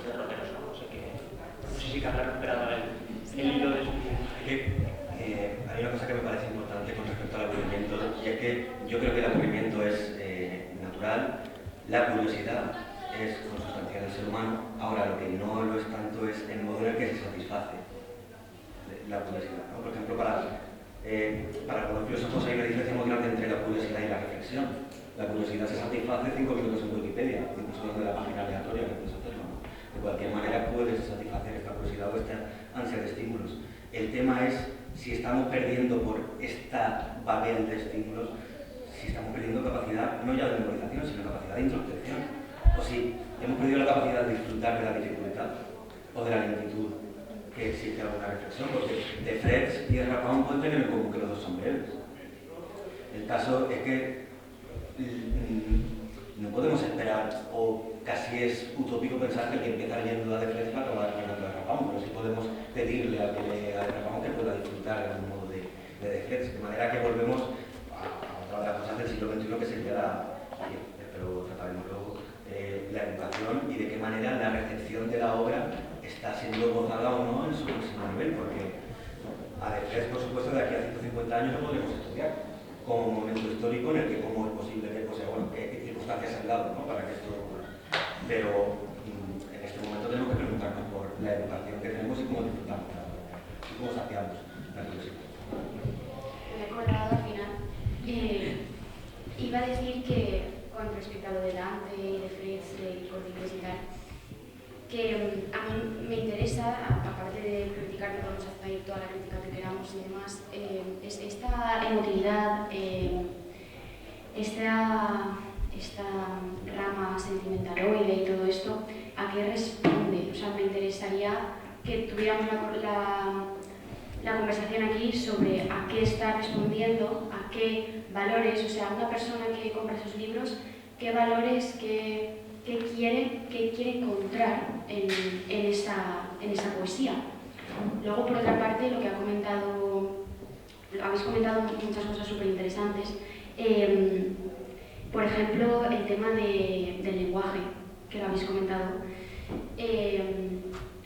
derroteros, ¿no? No sé si Carla ha recuperado el hilo de su hay una cosa que me parece importante con respecto al aburrimiento, y es que yo creo que el aburrimiento es natural, la curiosidad es consustancial del ser humano. Ahora, lo que no lo es tanto es el modo en el que se satisface la curiosidad, ¿no? Por ejemplo, para algunos filósofos hay una diferencia muy grande entre la curiosidad y la reflexión. La curiosidad se satisface 5 minutos en Wikipedia, incluso desde la página aleatoria que puedes hacerlo, ¿no? De cualquier manera puedes satisfacer esta curiosidad o esta ansia de estímulos. El tema es si estamos perdiendo por esta babel de estímulos, si estamos perdiendo capacidad no ya de memorización, sino capacidad de introspección. O si hemos perdido la capacidad de disfrutar de la dificultad o de la lentitud que existe alguna reflexión, porque de Frege y de Rapin pueden tener en común que los dos son breves. El caso es que no podemos esperar, o casi es utópico pensar que el que empieza leyendo la de Frege va a acabar leyendo la de Rapin, pero sí podemos pedirle al que lea de Rapin que pueda disfrutar de algún modo de Frege, de manera que volvemos a otra de las cosas del siglo XXI que sería pero trataremos luego la educación y de qué manera la recepción de la obra está siendo gozada o no en su máximo nivel, porque a Frege, por supuesto, de aquí a 150 años no podremos estudiar como un momento histórico en el que cómo es posible que, qué circunstancias han dado, ¿no? Para que esto ocurra. Pero en este momento tenemos que preguntarnos por la educación que tenemos y cómo disfrutamos y cómo saciamos la curiosidad. Me he acordado al final. Iba a decir que, con respecto a lo de Dante y de Frege y Cortines y tal, que a mí me interesa, aparte de criticar, que podemos hacer toda la crítica que queramos y demás, es esta emotividad, esta rama sentimentaloide y todo esto, ¿a qué responde? O sea, me interesaría que tuviéramos conversación aquí sobre a qué está respondiendo, a qué valores, o sea, una persona que compra esos libros, qué valores, qué quiere encontrar en esa poesía. Luego, por otra parte, lo que habéis comentado muchas cosas súper interesantes. Por ejemplo, el tema del lenguaje, que lo habéis comentado.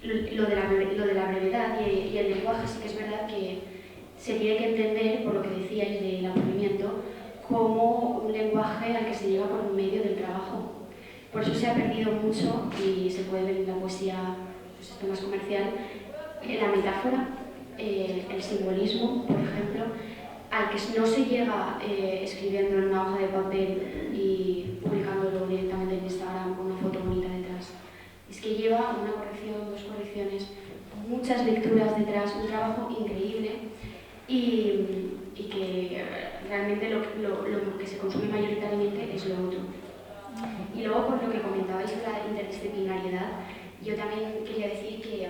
Lo de la brevedad y el lenguaje sí que es verdad que se tiene que entender, por lo que decíais del aburrimiento, como un lenguaje al que se llega por medio del trabajo. Por eso se ha perdido mucho, y se puede ver en la poesía pues, más comercial, la metáfora, el simbolismo, por ejemplo, al que no se llega escribiendo en una hoja de papel y publicándolo directamente en Instagram con una foto bonita detrás. Es que lleva una corrección, 2 correcciones, muchas lecturas detrás, un trabajo increíble y que realmente lo que se consume mayoritariamente es lo otro. Y luego, con lo que comentabais de la interdisciplinariedad, yo también quería decir que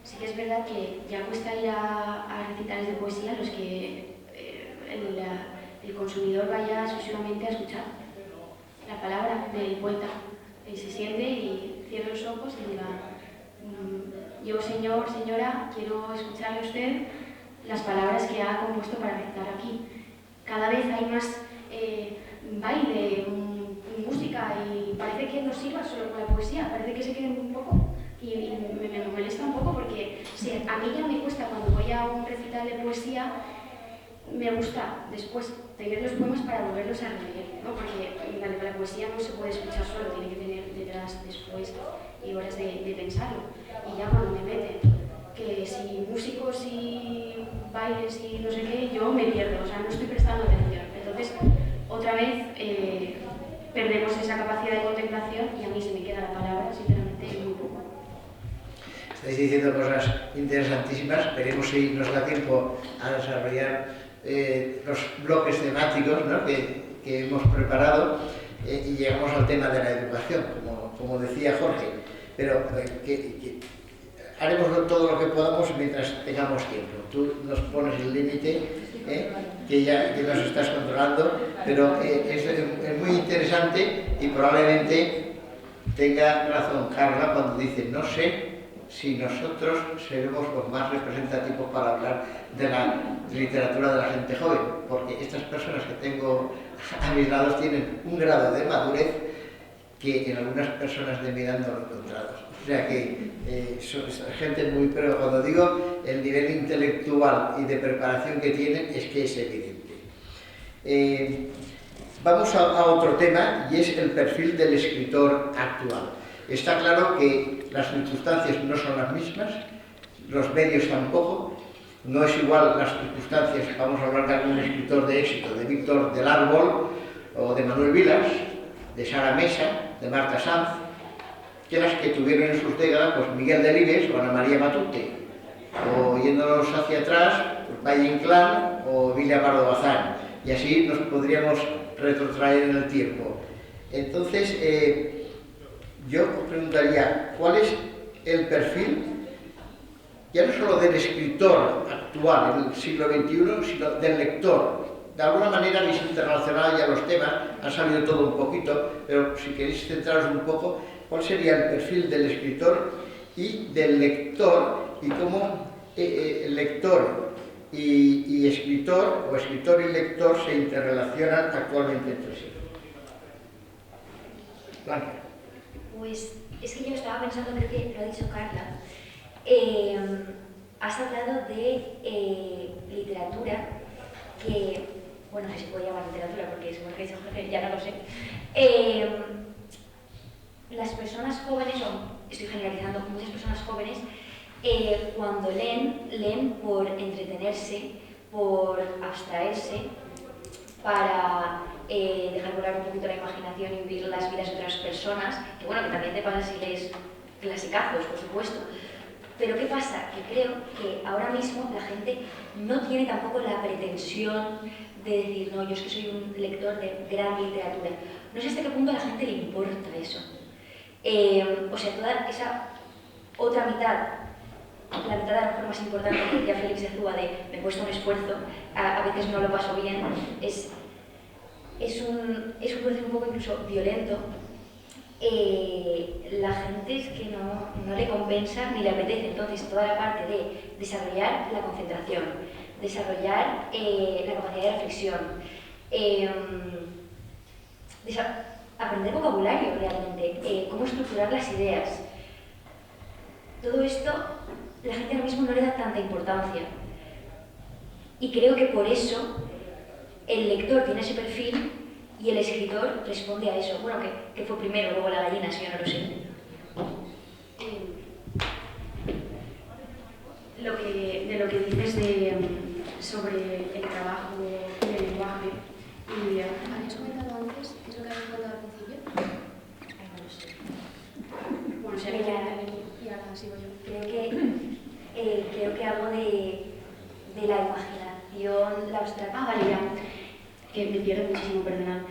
sí que es verdad que ya cuesta ir a recitales de poesía los que el consumidor vaya exclusivamente a escuchar la palabra del poeta. Y se siente y cierra los ojos y diga, yo, señor, señora, quiero escucharle a usted las palabras que ha compuesto para recitar aquí. Cada vez hay más baile, música, y parece que no sirva solo con la poesía, parece que se quede un poco. Y me molesta un poco porque a mí ya me cuesta cuando voy a un recital de poesía, me gusta después tener los poemas para volverlos a releer, ¿no? Porque la poesía no se puede escuchar solo, tiene que tener detrás después y horas de pensarlo. Y ya cuando me meten que si músicos y bailes y no sé qué, yo me pierdo, o sea, no estoy prestando atención. Entonces, otra vez perdemos esa capacidad de contemplación y a mí se me queda la palabra, sinceramente, muy poco. Estáis diciendo cosas interesantísimas, veremos si nos da tiempo a desarrollar los bloques temáticos, ¿no? que hemos preparado y llegamos al tema de la educación, como decía Jorge, pero haremos todo lo que podamos mientras tengamos tiempo. Tú nos pones el límite, que nos estás controlando, pero es muy interesante y probablemente tenga razón Carla cuando dice, no sé si nosotros seremos los más representativos para hablar de la literatura de la gente joven, porque estas personas que tengo a mis lados tienen un grado de madurez que en algunas personas de mi edad no lo he encontrado. O sea que son gente muy... Pero cuando digo el nivel intelectual y de preparación que tienen, es que es evidente. Vamos a otro tema, y es el perfil del escritor actual. Está claro que las circunstancias no son las mismas, los medios tampoco, no es igual las circunstancias, vamos a hablar de algún escritor de éxito, de Víctor del Árbol, o de Manuel Vilas, de Sara Mesa, de Marta Sanz, que las que tuvieron en sus décadas pues Miguel Delibes o Ana María Matute, o yéndonos hacia atrás, pues Valle Inclán o Villa Pardo Bazán, y así nos podríamos retrotraer en el tiempo. Entonces, yo os preguntaría, ¿cuál es el perfil, ya no solo del escritor actual en el siglo XXI, sino del lector? De alguna manera habéis internacionalizado ya los temas, ha salido todo un poquito, pero si queréis centraros un poco, ¿cuál sería el perfil del escritor y del lector, y cómo el lector y escritor, o escritor y lector, se interrelacionan actualmente entre sí? Blanca. Pues es que yo estaba pensando, creo que lo ha dicho Carla, has hablado de literatura que, bueno, no sé si puedo llamar literatura porque según que ha dicho Jorge, ya no lo sé. Las personas jóvenes, o estoy generalizando, muchas personas jóvenes, cuando leen por entretenerse, por abstraerse, para dejar volar un poquito la imaginación y vivir las vidas de otras personas, que bueno, que también te pasa si lees clasicazos, por supuesto. Pero ¿qué pasa? Que creo que ahora mismo la gente no tiene tampoco la pretensión de decir, no, yo es que soy un lector de gran literatura. No sé hasta qué punto a la gente le importa eso. O sea, toda esa otra mitad la mitad a lo mejor más importante que decía Félix de Zúa de me he puesto un esfuerzo, a veces no lo paso bien, es un proceso un poco incluso violento. La gente es que no le compensa ni le apetece, entonces toda la parte de desarrollar la concentración, desarrollar la capacidad de reflexión, aprender vocabulario realmente, cómo estructurar las ideas. Todo esto la gente ahora mismo no le da tanta importancia. Y creo que por eso el lector tiene ese perfil y el escritor responde a eso. Bueno, que fue primero, luego la gallina, si yo no lo sé. De lo que dices sobre el trabajo y el lenguaje, y habías comentado antes, ¿qué es lo que habías comentado al principio? No lo sé. Bueno, si alguien y ahora sigo yo. Creo que algo de la imaginación, la abstracción. Vale, ya. Que me pierdo muchísimo, perdonad.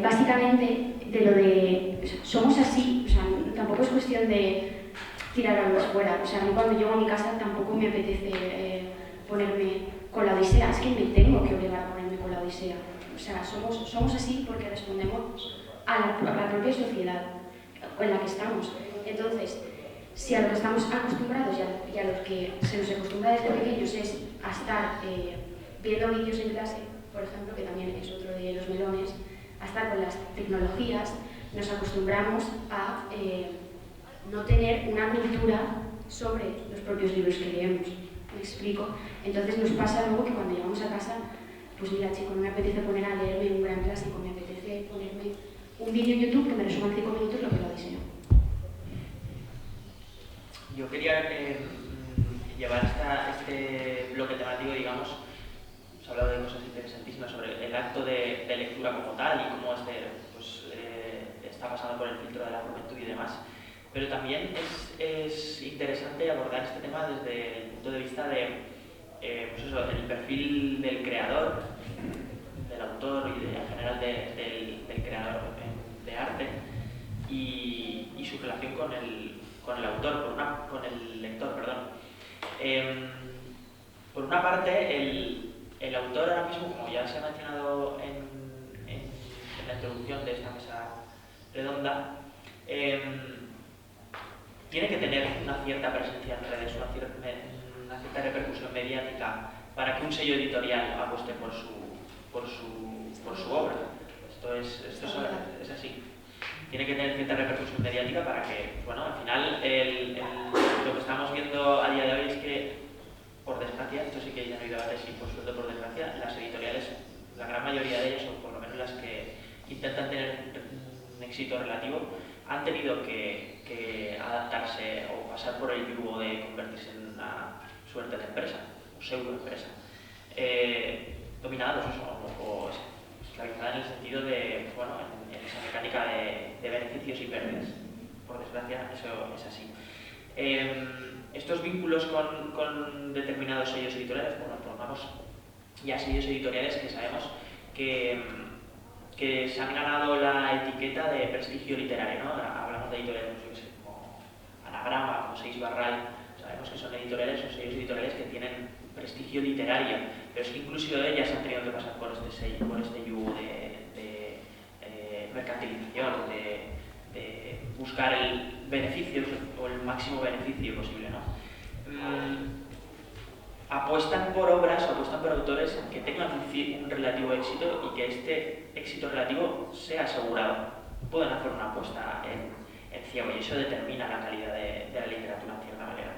Básicamente, de lo de somos así, o sea, tampoco es cuestión de tirar a los fuera. O sea, a mí cuando llego a mi casa tampoco me apetece ponerme con la Odisea, es que me tengo que obligar a ponerme con la Odisea. O sea, somos así porque respondemos a la propia sociedad en la que estamos. Entonces, si a lo que estamos acostumbrados y a lo que se nos acostumbra desde pequeños es a estar viendo vídeos en clase, por ejemplo, que también es otro de los melones, a estar con las tecnologías, nos acostumbramos a no tener una cultura sobre los propios libros que leemos. ¿Me explico? Entonces nos pasa luego que cuando llegamos a casa, pues mira chico, no me apetece poner a leerme un gran clásico, me apetece ponerme un vídeo en YouTube que me resuma en 5 minutos lo que lo diseño. Yo quería llevar este bloque temático, digamos, hemos hablado de cosas interesantísimas sobre el acto de lectura como tal y cómo está pasando por el filtro de la juventud y demás, pero también es interesante abordar este tema desde el punto de vista de el perfil del creador, del autor y en general del creador de arte y su relación con el autor, con el lector, perdón. Por una parte, el autor ahora mismo, como ya se ha mencionado en la introducción de esta mesa redonda, tiene que tener una cierta presencia en redes, una cierta repercusión mediática para que un sello editorial apueste por su obra. Esto es así. Tiene que tener cierta repercusión mediática para que, bueno, al final lo que estamos viendo a día de hoy es que, por desgracia, esto sí que ya no hay debate, sí, por suerte, por desgracia, las editoriales, la gran mayoría de ellas, o por lo menos las que intentan tener un éxito relativo, han tenido que adaptarse o pasar por el yugo de convertirse en una suerte de empresa, o pseudoempresa, dominados o esclavizadas en el sentido de, bueno, en esa mecánica de beneficios y pérdidas. Por desgracia, eso es así. Estos vínculos con determinados sellos editoriales, bueno, pongamos ya sellos editoriales que sabemos que se han ganado la etiqueta de prestigio literario, ¿no? Hablamos de editoriales como Anagrama, como Seix Barral, sabemos que son editoriales o sellos editoriales que tienen prestigio literario, pero es que incluso ellas han tenido que pasar por este yugo de mercantilización, de buscar el beneficio o el máximo beneficio posible, ¿no? Apuestan por obras, apuestan por autores que tengan un relativo éxito y que este éxito relativo sea asegurado. Pueden hacer una apuesta en ciego y eso determina la calidad de la literatura en cierta manera.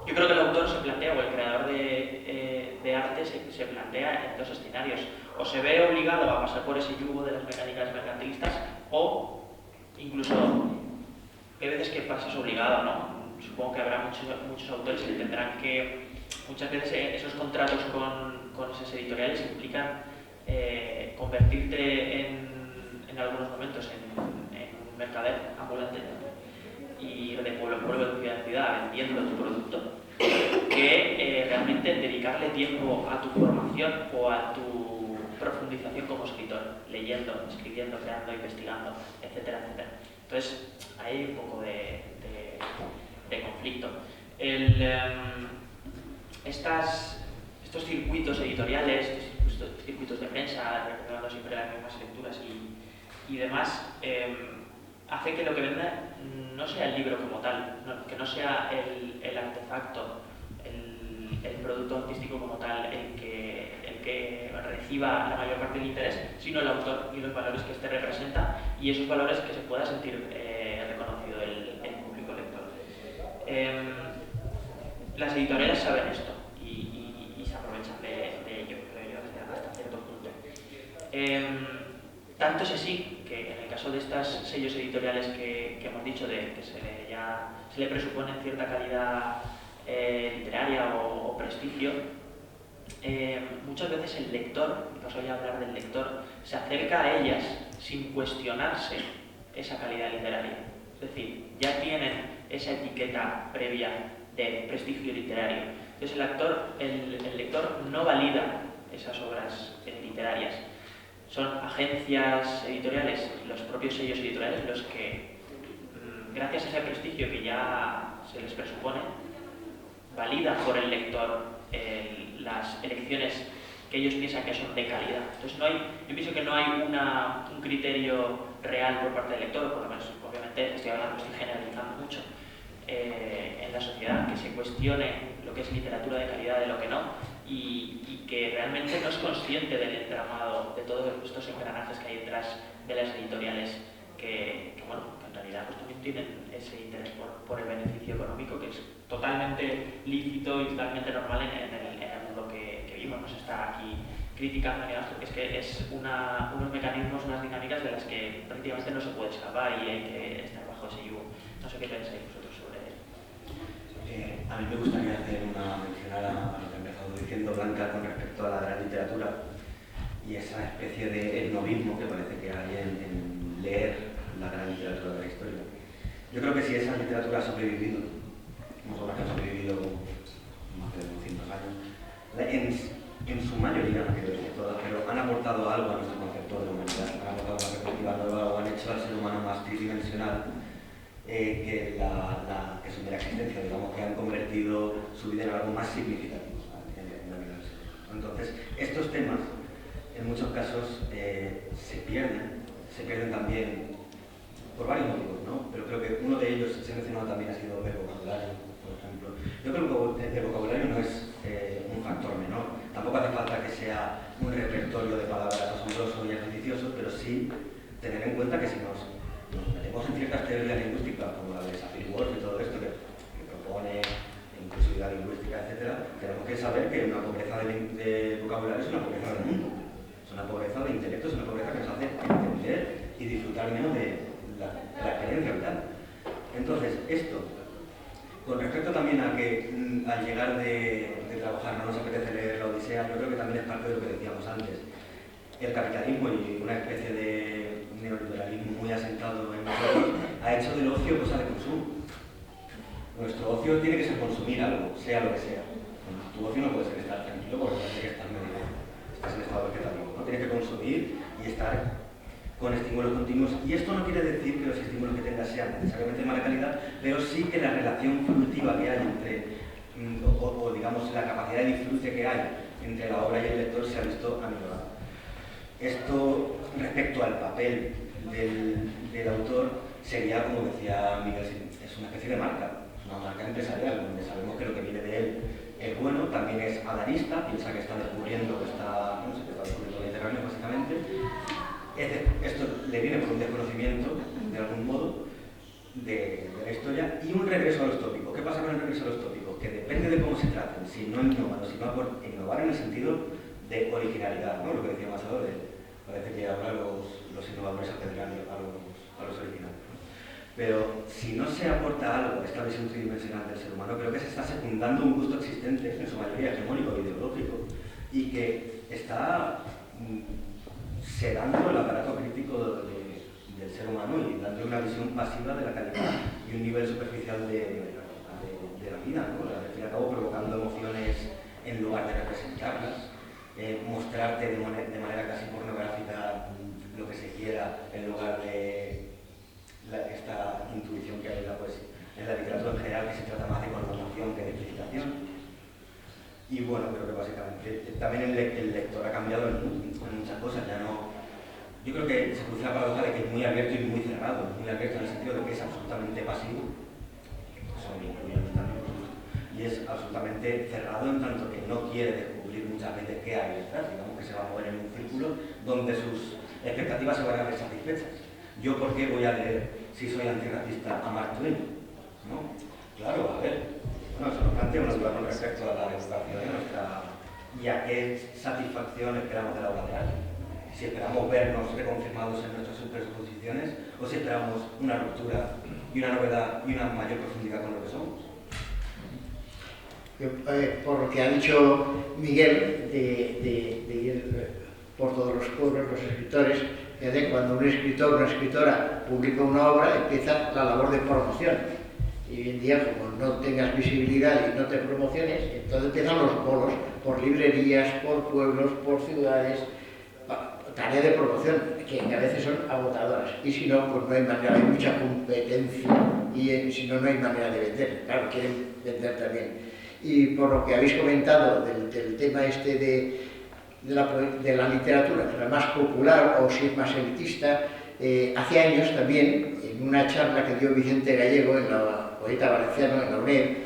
Yo creo que el autor se plantea, o el creador de arte se plantea en dos escenarios. O se ve obligado a pasar por ese yugo de las mecánicas mercantilistas, o incluso hay veces que pasas obligado, ¿no? Supongo que habrá muchos autores que tendrán que, muchas veces esos contratos con esas editoriales implican convertirte en algunos momentos en un mercader ambulante y de pueblo en pueblo, de ciudad en ciudad, vendiendo tu producto, que realmente dedicarle tiempo a tu formación o a tu profundización como escritor, leyendo, escribiendo, creando, investigando, etcétera, etcétera. Entonces, ahí hay un poco de conflicto. Estos circuitos editoriales, estos circuitos de prensa, recordando siempre las mismas lecturas y demás, hace que lo que venda no sea el libro como tal, que no sea el artefacto, el producto artístico como tal, el que reciba la mayor parte del interés, sino el autor y los valores que éste representa, y esos valores que se pueda sentir reconocido el público lector. Las editoriales saben esto y se aprovechan de ello, creo yo, hasta cierto punto. Tanto es así que en el caso de estos sellos editoriales que hemos dicho, de que se le presupone cierta calidad literaria o prestigio, muchas veces el lector, y paso ya a hablar del lector, se acerca a ellas sin cuestionarse esa calidad literaria. Es decir, ya tienen esa etiqueta previa de prestigio literario. Entonces el lector no valida esas obras literarias. Son agencias editoriales, los propios sellos editoriales, los que, gracias a ese prestigio que ya se les presupone, validan por el lector las elecciones que ellos piensan que son de calidad. Entonces yo pienso que no hay un criterio real por parte del lector, o por lo menos, obviamente, estoy generalizando mucho, en la sociedad, que se cuestione lo que es literatura de calidad de lo que no, y que realmente no es consciente del entramado, de todos estos engranajes que hay detrás de las editoriales, que en realidad pues, también tienen ese interés por el beneficio económico, que es totalmente lícito y totalmente normal en el mundo que vivimos. No se está aquí criticando ni nada, porque es que es unos mecanismos, unas dinámicas de las que prácticamente no se puede escapar y hay que estar bajo ese yugo. No sé qué pensáis vosotros sobre ello. A mí me gustaría hacer una mención a lo que ha empezado diciendo Blanca con respecto a la gran literatura y esa especie de etnovismo que parece que hay en leer la gran literatura de la historia. Yo creo que si esa literatura ha sobrevivido, como obras que han sobrevivido más de 200 años, en su mayoría, no quiero decir todas, pero han aportado algo a nuestro concepto de humanidad, han aportado una perspectiva nueva o han hecho al ser humano más tridimensional que su mera existencia, digamos que han convertido su vida en algo más significativo en la vida del ser humano. Entonces, estos temas, en muchos casos, se pierden también por varios motivos, ¿no? Pero creo que uno de ellos, se ha mencionado también, ha sido el vocabulario, por ejemplo. Yo creo que el vocabulario no es un factor menor, tampoco hace falta que sea un repertorio de palabras asombroso y artificioso, pero sí tener en cuenta que si nos metemos en ciertas teorías lingüísticas, como la de Sapir-Whorf y todo esto que propone inclusividad lingüística, etc., tenemos que saber que una pobreza de vocabulario es una pobreza del mundo, es una pobreza de intelecto, es una pobreza que nos hace entender y disfrutar menos de la experiencia vital. Entonces, esto, con respecto también a que al llegar de trabajar no nos apetece leer la Odisea, yo creo que también es parte de lo que decíamos antes. El capitalismo y una especie de neoliberalismo muy asentado en nosotros ha hecho del ocio cosa de consumo. Nuestro ocio tiene que ser consumir algo, sea lo que sea. Tu ocio no puede ser estar tranquilo porque parece que estás en estado vegetativo, ¿no? Tienes que consumir y estar con estímulos continuos. Y esto no quiere decir que los estímulos que tengas sean necesariamente de mala calidad, pero sí que la relación fructiva que hay entre, o digamos, la capacidad de disfrute que hay entre la obra y el lector se ha visto aminorada. Esto, respecto al papel del autor, sería, como decía Miguel, es una especie de marca, es una marca empresarial, donde sabemos que lo que viene de él es bueno, también es adarista, piensa que está descubriendo, está descubriendo Mediterráneo, básicamente. Esto le viene por un desconocimiento, de algún modo, de la historia, y un regreso a los tópicos. ¿Qué pasa con el regreso a los tópicos? Que depende de cómo se traten, si no innovan, si va por innovar en el sentido de originalidad, ¿no? Lo que decía Masado, parece que ahora los innovadores apedrean a los originales, ¿no? Pero si no se aporta algo a esta visión tridimensional del ser humano, creo que se está secundando un gusto existente, en su mayoría hegemónico e ideológico, y que está sedando el aparato crítico del ser humano y dando una visión pasiva de la calidad y un nivel superficial de la vida, ¿no? Al fin y al cabo provocando emociones en lugar de representarlas, mostrarte de manera casi pornográfica lo que se quiera en lugar de esta intuición que hay en la poesía, en la literatura en general, que se trata más de connotación que de explicitación. Y bueno, creo que básicamente también el lector ha cambiado en muchas cosas, ya no... Yo creo que se produce la paradoja de que es muy abierto y muy cerrado, muy abierto en el sentido de que es absolutamente pasivo, eso me incluye a mí también, y es absolutamente cerrado en tanto que no quiere descubrir muchas veces qué hay detrás, digamos que se va a mover en un círculo donde sus expectativas se van a ver satisfechas. ¿Yo por qué voy a leer, si soy antirracista, a Mark Twain? ¿No? Claro, a ver. Bueno, eso nos plantea una duda con respecto a la educación y a qué satisfacción esperamos de la obra de arte. Si esperamos vernos reconfirmados en nuestras presuposiciones o si esperamos una ruptura y una novedad y una mayor profundidad con lo que somos. Por lo que ha dicho Miguel, de ir por todos los pueblos, los escritores, cuando un escritor o una escritora publica una obra, empieza la labor de promoción. Y hoy en día, como no tengas visibilidad y no te promociones, entonces empiezan los polos, por librerías, por pueblos, por ciudades, tarea de promoción, que a veces son agotadoras. Y si no, pues no hay manera, hay mucha competencia y si no, no hay manera de vender. Claro, quieren vender también. Y por lo que habéis comentado del tema este de la literatura, que es la más popular o si es más elitista, hace años también, en una charla que dio Vicente Gallego, en la Poeta Valenciano, en la UNED,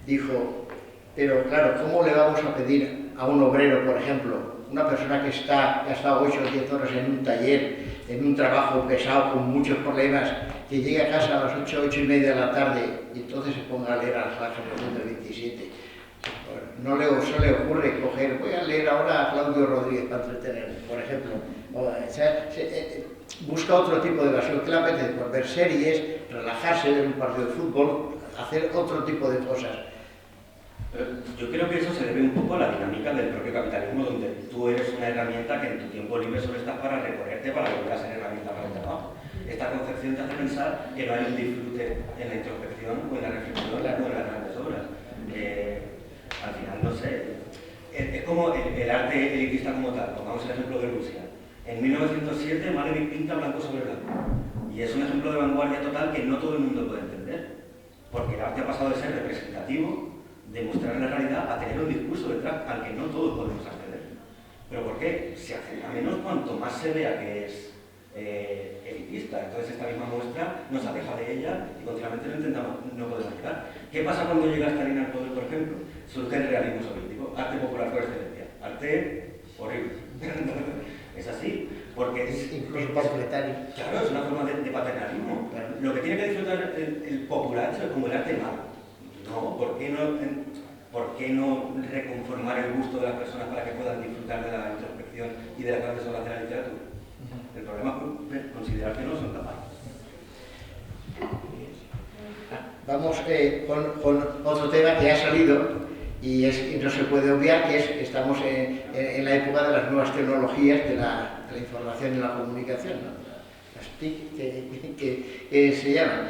dijo, pero claro, ¿cómo le vamos a pedir a un obrero, por ejemplo, una persona que ha estado 8 o 10 horas en un taller, en un trabajo pesado, con muchos problemas, que llegue a casa a las 8, 8 y media de la tarde y entonces se ponga a leer a las páginas 127? No se le ocurre coger, voy a leer ahora a Claudio Rodríguez para entretenerme, por ejemplo. Busca otro tipo de evasión que le apetece, por ver series, relajarse, ver un partido de fútbol, hacer otro tipo de cosas. Yo creo que eso se debe un poco a la dinámica del propio capitalismo, donde tú eres una herramienta que en tu tiempo libre solo estás para recorrerte, para volver a ser herramienta para el trabajo. Esta concepción te hace pensar que no hay un disfrute en la introspección o en la reflexión o en las grandes obras. Al final, no sé, es como el arte elitista como tal. Pongamos el ejemplo de Rusia. En 1907 Malevich pinta blanco sobre blanco y es un ejemplo de vanguardia total que no todo el mundo puede entender, porque el arte ha pasado de ser representativo, de mostrar la realidad, a tener un discurso detrás al que no todos podemos acceder. ¿Pero por qué? Se acerca menos cuanto más se vea que es elitista. Entonces esta misma muestra nos aleja de ella y continuamente no podemos llegar. ¿Qué pasa cuando llega Stalin al poder, por ejemplo? Surge el realismo soviético, arte popular por excelencia, arte horrible. Es así, porque es incluso paternitario. Claro, es una forma de paternalismo. Claro. Lo que tiene que disfrutar el popular es como el arte malo. No, ¿por qué no reconformar el gusto de las personas para que puedan disfrutar de la introspección y de las grandes obras de la literatura? El problema es considerar que no son capaces. Vamos con otro tema que ha salido y no se puede obviar, que es que estamos en la época de las nuevas tecnologías de la información y la comunicación, ¿no? Las TIC que se llaman.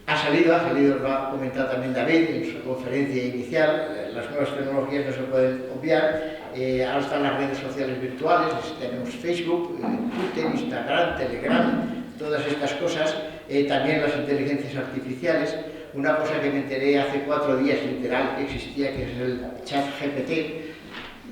Ha salido, lo ha comentado también David en su conferencia inicial, las nuevas tecnologías no se pueden obviar. Ahora están las redes sociales virtuales, tenemos Facebook, Twitter, Instagram, Telegram, todas estas cosas, también las inteligencias artificiales. Una cosa que me enteré hace 4 días, literal, que existía, que es el chat GPT,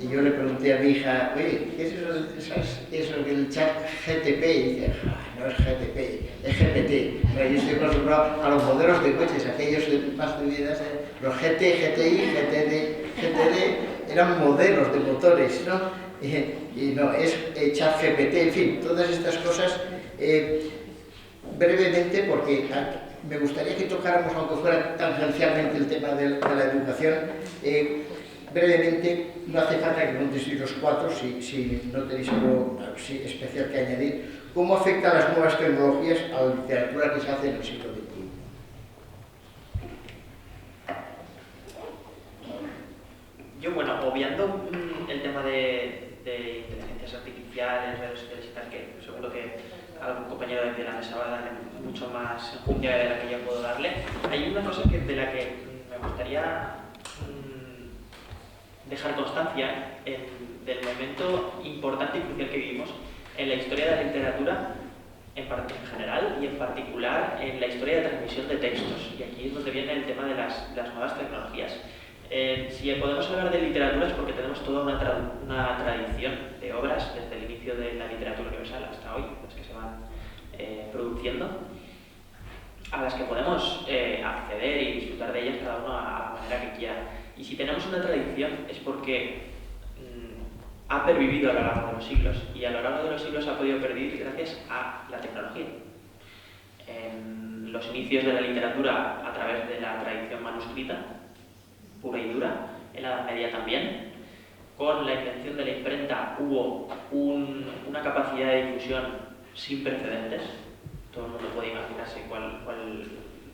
y yo le pregunté a mi hija, oye, ¿qué es eso del chat GTP? Y dice, no es GTP, es GPT. Pero yo estoy acostumbrado a los modelos de coches, aquellos de más de vidas, los GT, GTI, GTD, eran modelos de motores, ¿no? Y no, es chat GPT, en fin, todas estas cosas, brevemente, porque me gustaría que tocáramos, aunque fuera tangencialmente, el tema de la educación. Brevemente, no hace falta que contestéis los 4, si no tenéis algo especial que añadir. ¿Cómo afectan las nuevas tecnologías a la literatura que se hace en el siglo XXI? Yo, bueno, obviando el tema de inteligencias artificiales, redes sociales y tal, que seguro que algún compañero de la mesa va a darle mucho más enjundia de la que yo puedo darle, hay una cosa de la que me gustaría dejar constancia del momento importante y crucial que vivimos en la historia de la literatura en general y en particular en la historia de transmisión de textos. Y aquí es donde viene el tema de las nuevas tecnologías. Si podemos hablar de literatura es porque tenemos toda una tradición de obras desde el inicio de la literatura universal hasta hoy, las que se van produciendo, a las que podemos acceder y disfrutar de ellas cada uno a la manera que quiera. Y si tenemos una tradición es porque ha pervivido a lo largo de los siglos, y a lo largo de los siglos ha podido pervivir gracias a la tecnología. En los inicios de la literatura a través de la tradición manuscrita, pura y dura, en la Edad Media también. Con la invención de la imprenta hubo una capacidad de difusión sin precedentes. Todo el mundo puede imaginarse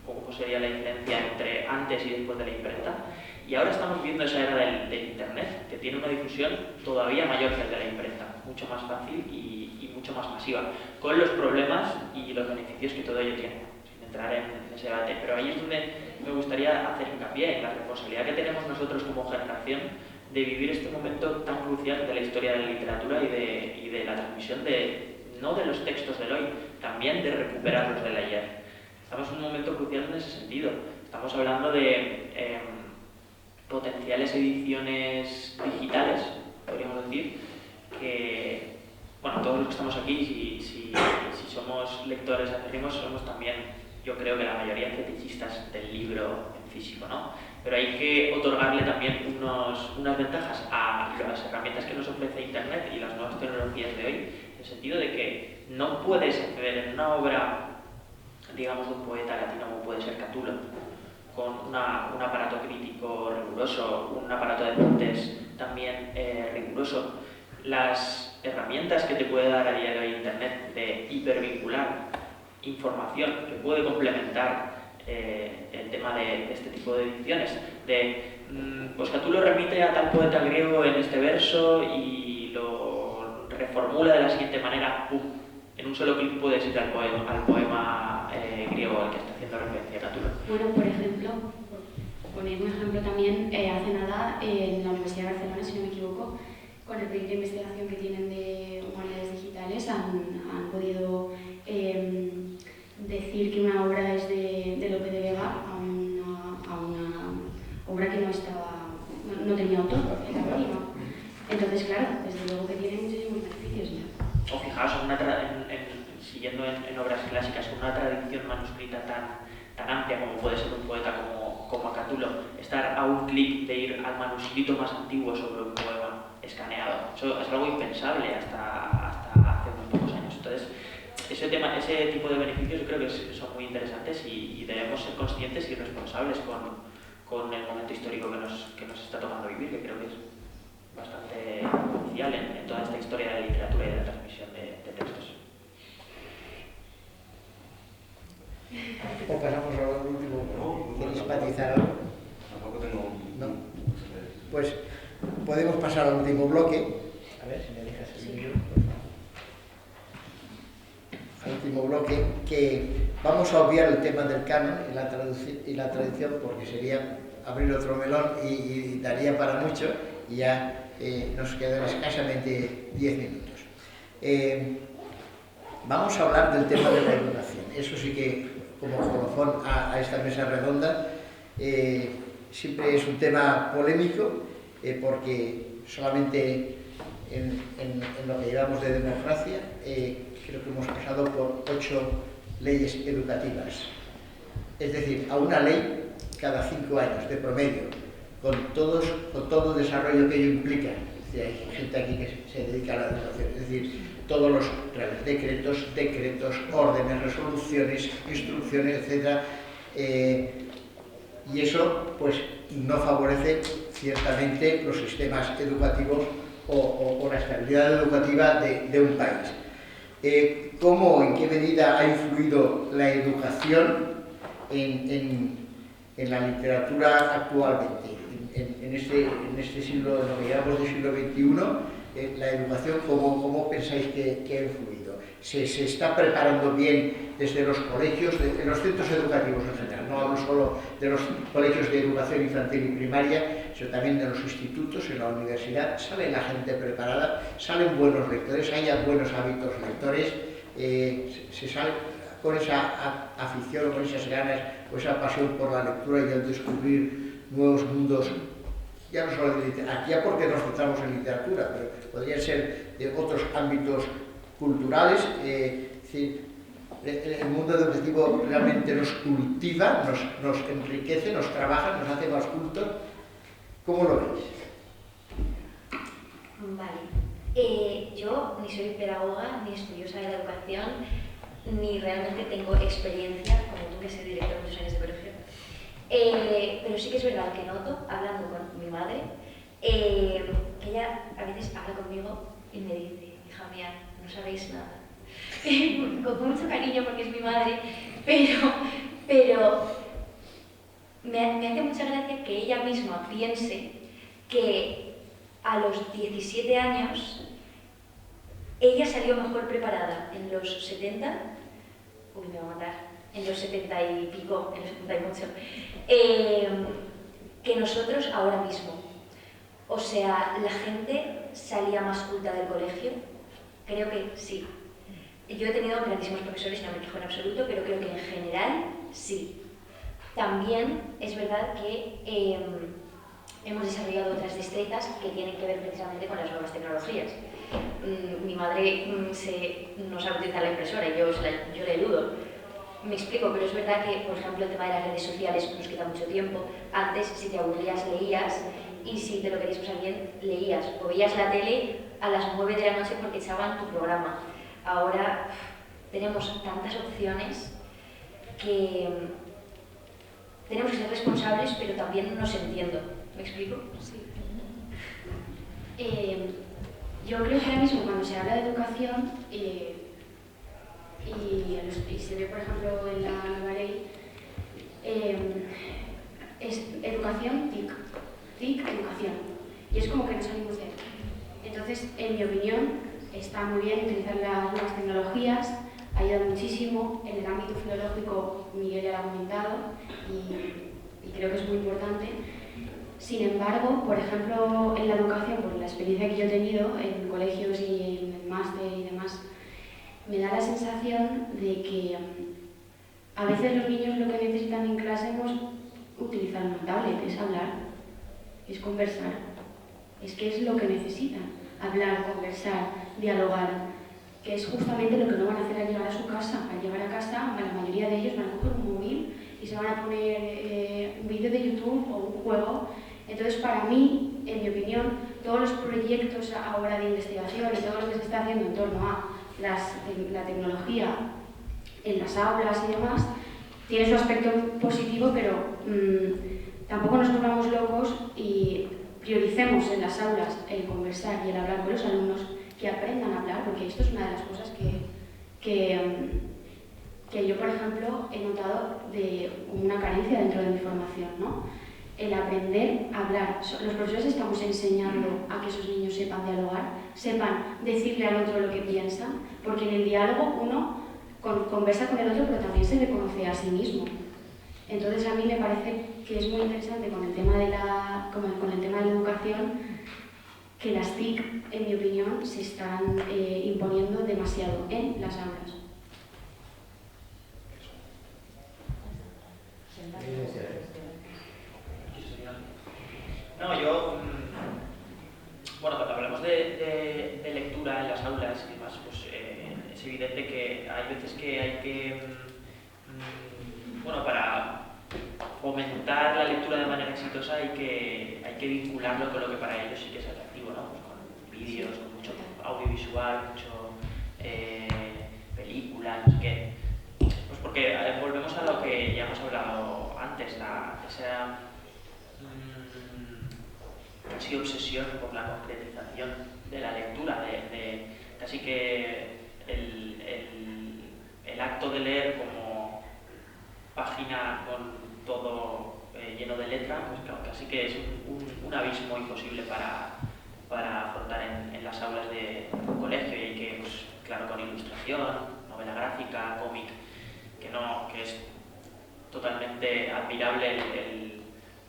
cómo sería la diferencia entre antes y después de la imprenta. Y ahora estamos viendo esa era del Internet, que tiene una difusión todavía mayor que el de la imprenta, mucho más fácil y mucho más masiva, con los problemas y los beneficios que todo ello tiene, sin entrar en ese debate. Pero ahí es donde me gustaría hacer hincapié en la responsabilidad que tenemos nosotros como generación de vivir este momento tan crucial de la historia de la literatura y de la transmisión no de los textos del hoy, también de recuperarlos del ayer. Estamos en un momento crucial en ese sentido. Estamos hablando de potenciales ediciones digitales, podríamos decir, que, bueno, todos los que estamos aquí, si somos lectores acérrimos, somos también, yo creo que la mayoría fetichistas del libro en físico, ¿no? Pero hay que otorgarle también unas ventajas a las herramientas que nos ofrece Internet y las nuevas tecnologías de hoy, en el sentido de que no puedes acceder en una obra, digamos, de un poeta latino como puede ser Catulo, con un aparato crítico riguroso, un aparato de fuentes también riguroso. Las herramientas que te puede dar a día de hoy Internet de hipervincular información que puede complementar el tema de este tipo de ediciones, pues Catulo remite a tal poeta griego en este verso y lo reformula de la siguiente manera, ¡pum! En un solo clic puedes ir al poema griego al que está haciendo referencia Catulo. Bueno, por ejemplo, poner un ejemplo también, hace nada en la Universidad de Barcelona, si no me equivoco, con el proyecto de investigación que tienen de humanidades digitales, han podido decir que una obra es de Lope de Vega a una obra que no tenía autor, era anónima. Entonces, claro, desde luego que tiene muchísimos beneficios ya. O fijaos, siguiendo en obras clásicas, con una tradición manuscrita tan amplia como puede ser un poeta como Catulo, estar a un clic de ir al manuscrito más antiguo sobre un poema escaneado. Eso es algo impensable hasta hace muy pocos años. Entonces, ese tipo de beneficios yo creo que son muy interesantes y debemos ser conscientes y responsables con el momento histórico que nos está tocando vivir, que creo que es bastante crucial en toda esta historia de la literatura y de la transmisión de textos. O pasamos al último. ¿Queréis matizar algo? Tampoco tengo... No. Pues podemos pasar al último bloque. A ver si me dejas el vídeo. Al último bloque, que vamos a obviar el tema del canon y la traducción, porque sería abrir otro melón y daría para mucho, y ya nos quedan escasamente 10 minutos. Vamos a hablar del tema de la educación. Eso sí que, como colofón a esta mesa redonda, siempre es un tema polémico, porque solamente en lo que llevamos de democracia, creo que hemos pasado por 8 leyes educativas. Es decir, a una ley cada 5 años de promedio, con todo el desarrollo que ello implica. Es decir, hay gente aquí que se dedica a la educación. Es decir, todos los decretos, órdenes, resoluciones, instrucciones, etc. Y eso pues no favorece ciertamente los sistemas educativos o la estabilidad educativa de un país. ¿Cómo, en qué medida ha influido la educación en la literatura actualmente? En este siglo, en lo que llamamos de siglo XXI, la educación, ¿cómo pensáis que ha influido? ¿Se está preparando bien desde los colegios, en los centros educativos en general? No hablo solo de los colegios de educación infantil y primaria, sino también de los institutos, en la universidad. ¿Sale la gente preparada? ¿Salen buenos lectores? ¿Hay buenos hábitos lectores? se sale con esa afición, con esas ganas, con esa pasión por la lectura y al descubrir nuevos mundos, ya no solo de literatura, aquí ya porque nos centramos en literatura, pero podrían ser de otros ámbitos culturales. Es decir, el mundo educativo realmente nos cultiva, nos enriquece, nos trabaja, nos hace más cultos. ¿Cómo lo veis? Vale. Yo ni soy pedagoga, ni estudiosa de la educación, ni realmente tengo experiencia, como tú que eres director de muchos años de colegio. Pero sí que es verdad que noto, hablando con mi madre, que ella a veces habla conmigo y me dice: hija mía, no sabéis nada. Con mucho cariño porque es mi madre, pero me hace mucha gracia que ella misma piense que a los 17 años ella salió mejor preparada en los 70, uy, me va a matar, en los 70 y pico, en los 70 y mucho, que nosotros ahora mismo. O sea, la gente salía más culta del colegio, creo que sí. Yo he tenido grandísimos profesores, no me quejo en absoluto, pero creo que en general sí. También es verdad que hemos desarrollado otras destrezas que tienen que ver precisamente con las nuevas tecnologías. Mi madre no sabe utilizar la impresora y yo le eludo. Me explico, pero es verdad que, por ejemplo, el tema de las redes sociales nos quita mucho tiempo. Antes, si te aburrías, leías, y si te lo querías pasar bien, leías. O veías la tele a las 9 de la noche porque echaban tu programa. Ahora tenemos tantas opciones que tenemos que ser responsables, pero también nos entiendo. ¿Me explico? Sí. Yo creo que ahora mismo cuando se habla de educación y se ve, por ejemplo, en la nueva ley, es educación, TIC, educación. Y es como que no salimos de ahí. Entonces, en mi opinión, está muy bien utilizar las nuevas tecnologías, ayuda muchísimo. En el ámbito filológico, Miguel ya lo ha comentado, y creo que es muy importante. Sin embargo, por ejemplo, en la educación, por la experiencia que yo he tenido en colegios y en el máster y demás, me da la sensación de que a veces los niños lo que necesitan en clase no es utilizar una tablet, es hablar, es conversar. Es que es lo que necesitan, hablar, conversar, dialogar, que es justamente lo que no van a hacer al llegar a su casa. Al llegar a casa, la mayoría de ellos van a coger un móvil y se van a poner un vídeo de YouTube o un juego. Entonces, para mí, en mi opinión, todos los proyectos ahora de investigación y todo lo que se está haciendo en torno a la tecnología en las aulas y demás, tiene su aspecto positivo, pero tampoco nos volvamos locos y prioricemos en las aulas el conversar y el hablar con los alumnos, que aprendan a hablar, porque esto es una de las cosas que yo, por ejemplo, he notado de una carencia dentro de mi formación, ¿no? El aprender a hablar. Los profesores estamos enseñando a que esos niños sepan dialogar, sepan decirle al otro lo que piensan, porque en el diálogo uno conversa con el otro, pero también se le conoce a sí mismo. Entonces, a mí me parece que es muy interesante con el tema de la educación, que las TIC, en mi opinión, se están imponiendo demasiado en las aulas. No, yo, bueno, cuando hablamos de lectura en las aulas y demás, pues es evidente que hay veces que hay que, bueno, para fomentar la lectura de manera exitosa hay que vincularlo con lo que para ellos sí que es atractivo, ¿no? Pues con vídeos, con mucho audiovisual, mucho películas, no sé qué. Pues porque volvemos a lo que ya hemos hablado antes, esa casi obsesión por la concretización de la lectura, de casi que el acto de leer como página con todo lleno de letra, pues claro, casi que es un abismo imposible para afrontar en las aulas de un colegio, y hay que, pues claro, con ilustración, novela gráfica, cómic, que es totalmente admirable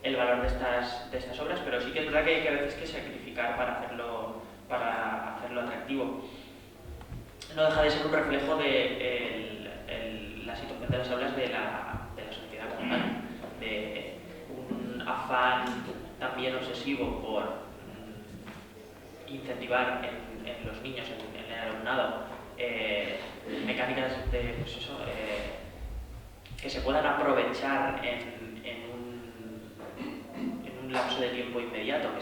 el valor de estas obras, pero sí que es verdad que hay a veces que sacrificar para hacerlo atractivo. no deja de ser un reflejo de la situación de las aulas de la sociedad como tal, de un afán también obsesivo por incentivar en los niños, en el alumnado, mecánicas de, pues eso, que se puedan aprovechar en un lapso de tiempo inmediato, que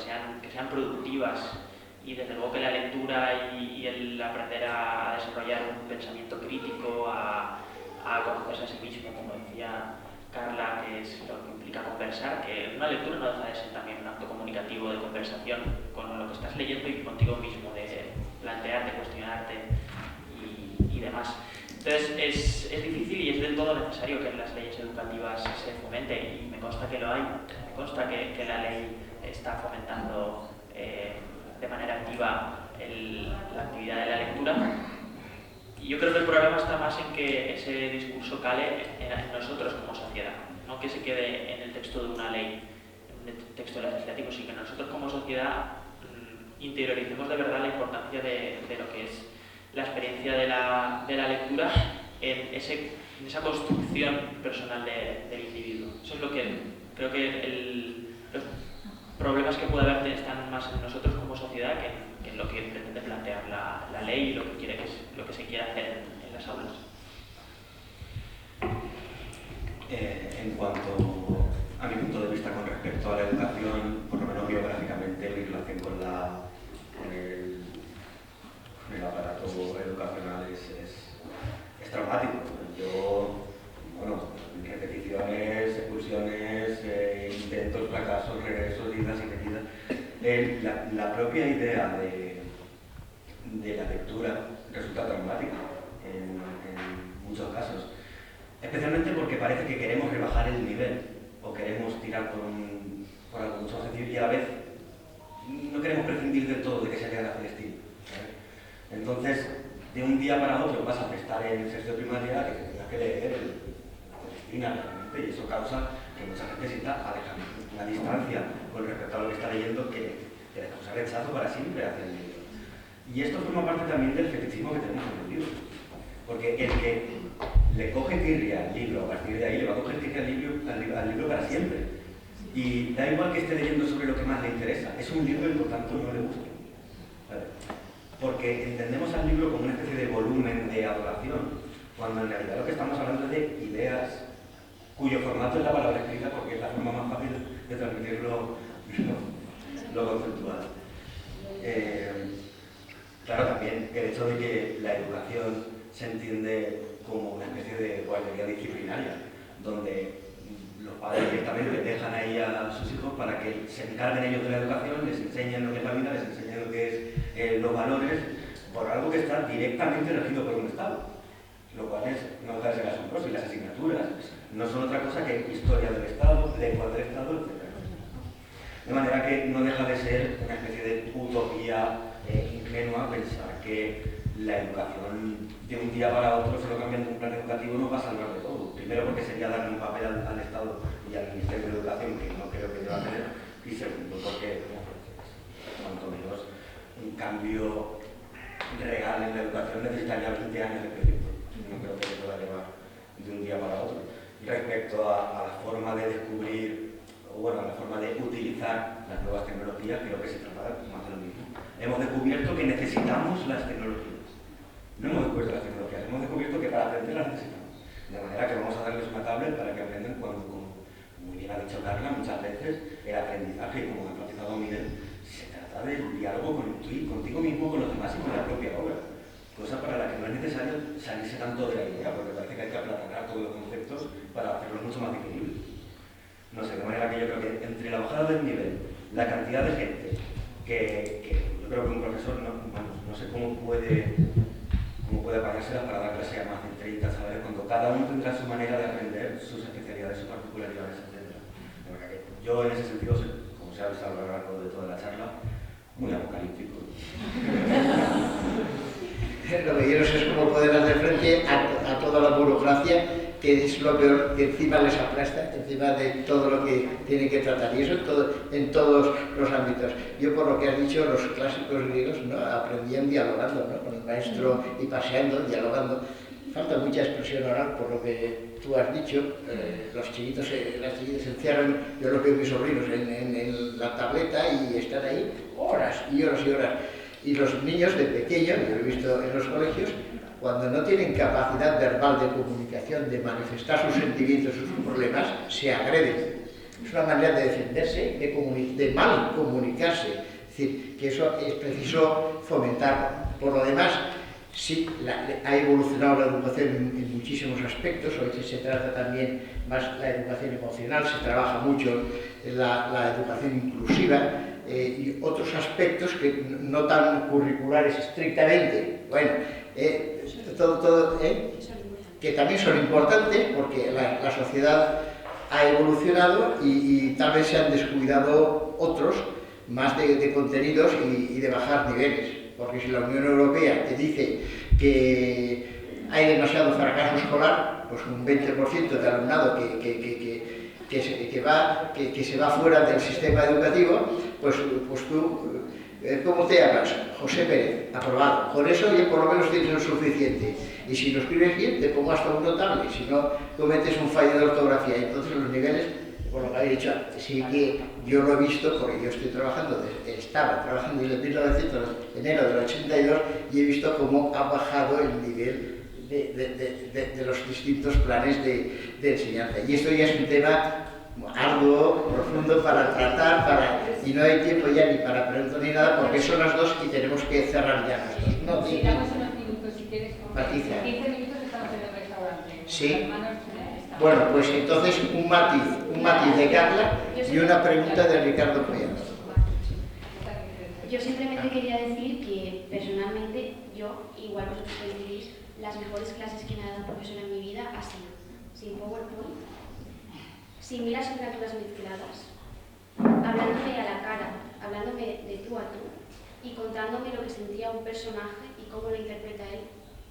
sean productivas, y desde luego que la lectura y el aprender a desarrollar un pensamiento crítico, a conocerse a sí mismo, como decía Carla, que es lo que implica conversar, que una lectura no deja de ser también un acto comunicativo de conversación con lo que estás leyendo y contigo mismo, de plantearte, cuestionarte y demás. Entonces es difícil y es del todo necesario que en las leyes educativas se fomente, y me consta que lo hay, me consta que la ley está fomentando de manera activa la actividad de la lectura. Y yo creo que el problema está más en que ese discurso cale en nosotros como sociedad, no que se quede en el texto de una ley, en el texto legislativo, sino que nosotros como sociedad interioricemos de verdad la importancia de lo que es la experiencia de la lectura en esa construcción personal del individuo. Eso es lo que creo que los problemas que puede haber están más en nosotros como sociedad que en lo que pretende plantear la ley y lo que se quiere hacer en las aulas. En cuanto a mi punto de vista con respecto a la educación, por lo menos biográficamente, mi relación con el aparato educacional es traumático. Yo, repeticiones, expulsiones, intentos, fracasos, regresos, idas y venidas. La propia idea de la lectura resulta traumática en muchos casos, especialmente porque parece que queremos rebajar el nivel o queremos tirar por algo mucho más sencillo y a la vez no queremos prescindir del todo de que se lea la Celestina. Entonces, de un día para otro pasas a estar en sexto de primaria que tengas que leer la Celestina realmente, y eso causa que mucha gente sienta una distancia con respecto a lo que está leyendo que le causa rechazo para siempre hacia el libro. Y esto forma parte también del fetichismo que tenemos en el libro, porque el que le coge tirria al libro, a partir de ahí le va a coger tirria al libro para siempre. Y da igual que esté leyendo sobre lo que más le interesa, es un libro y por tanto no le gusta. ¿Vale? Porque entendemos al libro como una especie de volumen de adoración, cuando en realidad lo que estamos hablando es de ideas cuyo formato es la palabra escrita, porque es la forma más fácil de transmitir lo conceptual. Claro, también el hecho de que la educación se entiende como una especie de guardería disciplinaria, donde los padres directamente dejan ahí a sus hijos para que se encarguen ellos de la educación, les enseñen lo que es la vida, les enseñen lo que es los valores, por algo que está directamente regido por un Estado, lo cual no deja de ser asombroso. Y las asignaturas no son otra cosa que historia del Estado, lenguas del Estado, etc. De manera que no deja de ser una especie de utopía ingenua pensar que la educación de un día para otro, solo cambiando un plan educativo, no va a salvar de todo. Primero porque sería darle un papel al Estado y al Ministerio de Educación, que no creo que deba tener, y segundo porque, cuanto menos, un cambio real en la educación necesitaría 20 años de proyecto. No creo que se pueda llevar de un día para otro. Respecto a la forma de descubrir, o bueno, a la forma de utilizar las nuevas tecnologías, creo que se trata más de lo mismo. Hemos descubierto que necesitamos las tecnologías. No hemos descubierto las tecnologías, hemos descubierto que para aprender las necesitamos. De manera que vamos a darles una tablet para que aprendan cuando, como muy bien ha dicho Carla, muchas veces el aprendizaje, como ha enfatizado Miguel, se trata del diálogo contigo mismo, con los demás y con la propia obra. Cosa para la que no es necesario salirse tanto de la idea, porque parece que hay que aplanar todos los conceptos para hacerlos mucho más digeribles. No sé, de manera que yo creo que entre la bajada del nivel, la cantidad de gente que yo creo que un profesor no sé cómo puede apagárselas para dar clase a más de 30, ¿sabes? Cuando cada uno tendrá su manera de aprender, sus especialidades, sus particularidades, etc. De manera que yo en ese sentido, como se ha visto a lo largo de toda la charla, muy apocalíptico. Lo que yo no sé es cómo poder hacer frente a toda la burocracia que es lo peor, que encima les aplasta, encima de todo lo que tienen que tratar, y eso en todos los ámbitos. Yo, por lo que has dicho, los clásicos griegos, ¿no?, aprendían dialogando, ¿no?, con el maestro y paseando, dialogando. Falta mucha expresión oral, por lo que tú has dicho. Los chiquitos, las chiquitas se encierran, yo los veo mis sobrinos en la tableta y están ahí horas y horas y horas. Y los niños de pequeño, yo lo he visto en los colegios, cuando no tienen capacidad verbal de comunicación, de manifestar sus sentimientos, sus problemas, se agreden. Es una manera de defenderse, de mal comunicarse. Es decir, que eso es preciso fomentarlo. Por lo demás, sí, ha evolucionado la educación en muchísimos aspectos. Hoy se trata también más la educación emocional, se trabaja mucho en la educación inclusiva, y otros aspectos que no tan curriculares estrictamente. Bueno, que también son importantes, porque la sociedad ha evolucionado y tal vez se han descuidado otros más de contenidos y de bajar niveles. Porque si la Unión Europea te dice que hay demasiado fracaso escolar, pues un 20% de alumnado que se va fuera del sistema educativo, pues tú, ¿cómo te llamas? José Pérez, aprobado. Con eso ya por lo menos tienes lo suficiente. Y si lo escribes bien, te pongo hasta un notable. Si no, cometes un fallo de ortografía. Entonces los niveles, por lo que habéis dicho, sí que yo lo he visto, porque yo estaba trabajando desde enero del 82, y he visto cómo ha bajado el nivel de los distintos planes de enseñanza. Y esto ya es un tema arduo, profundo para tratar, y no hay tiempo ya ni para preguntas ni nada, porque son las 2 y tenemos que cerrar ya nosotros. No, sí, damos unos minutos si quieres. Patricia. 15 minutos estamos en el restaurante. Sí. Bueno, pues entonces un matiz de Carla y una pregunta de Ricardo Collado. Yo simplemente quería decir que personalmente yo, igual vosotros coincidís, las mejores clases que me ha dado un profesor en mi vida ha sido sin PowerPoint, sin mil asignaturas mezcladas, hablándome a la cara, hablándome de tú a tú y contándome lo que sentía un personaje y cómo lo interpreta él,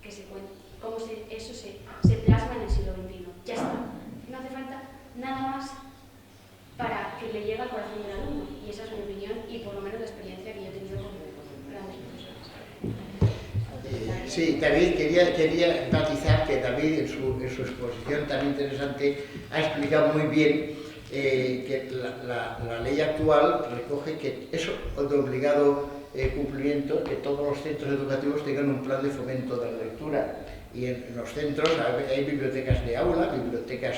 que se cuenta, cómo eso se plasma en el siglo XXI. Ya está, no hace falta nada más para que le llegue al corazón del alumno, y esa es mi opinión y por lo menos la experiencia que yo he tenido con grandes profesores. Sí, David, quería enfatizar que David en su exposición tan interesante ha explicado muy bien que la ley actual recoge que eso es de obligado cumplimiento, que todos los centros educativos tengan un plan de fomento de la lectura. Y en los centros hay bibliotecas de aula, biblioteca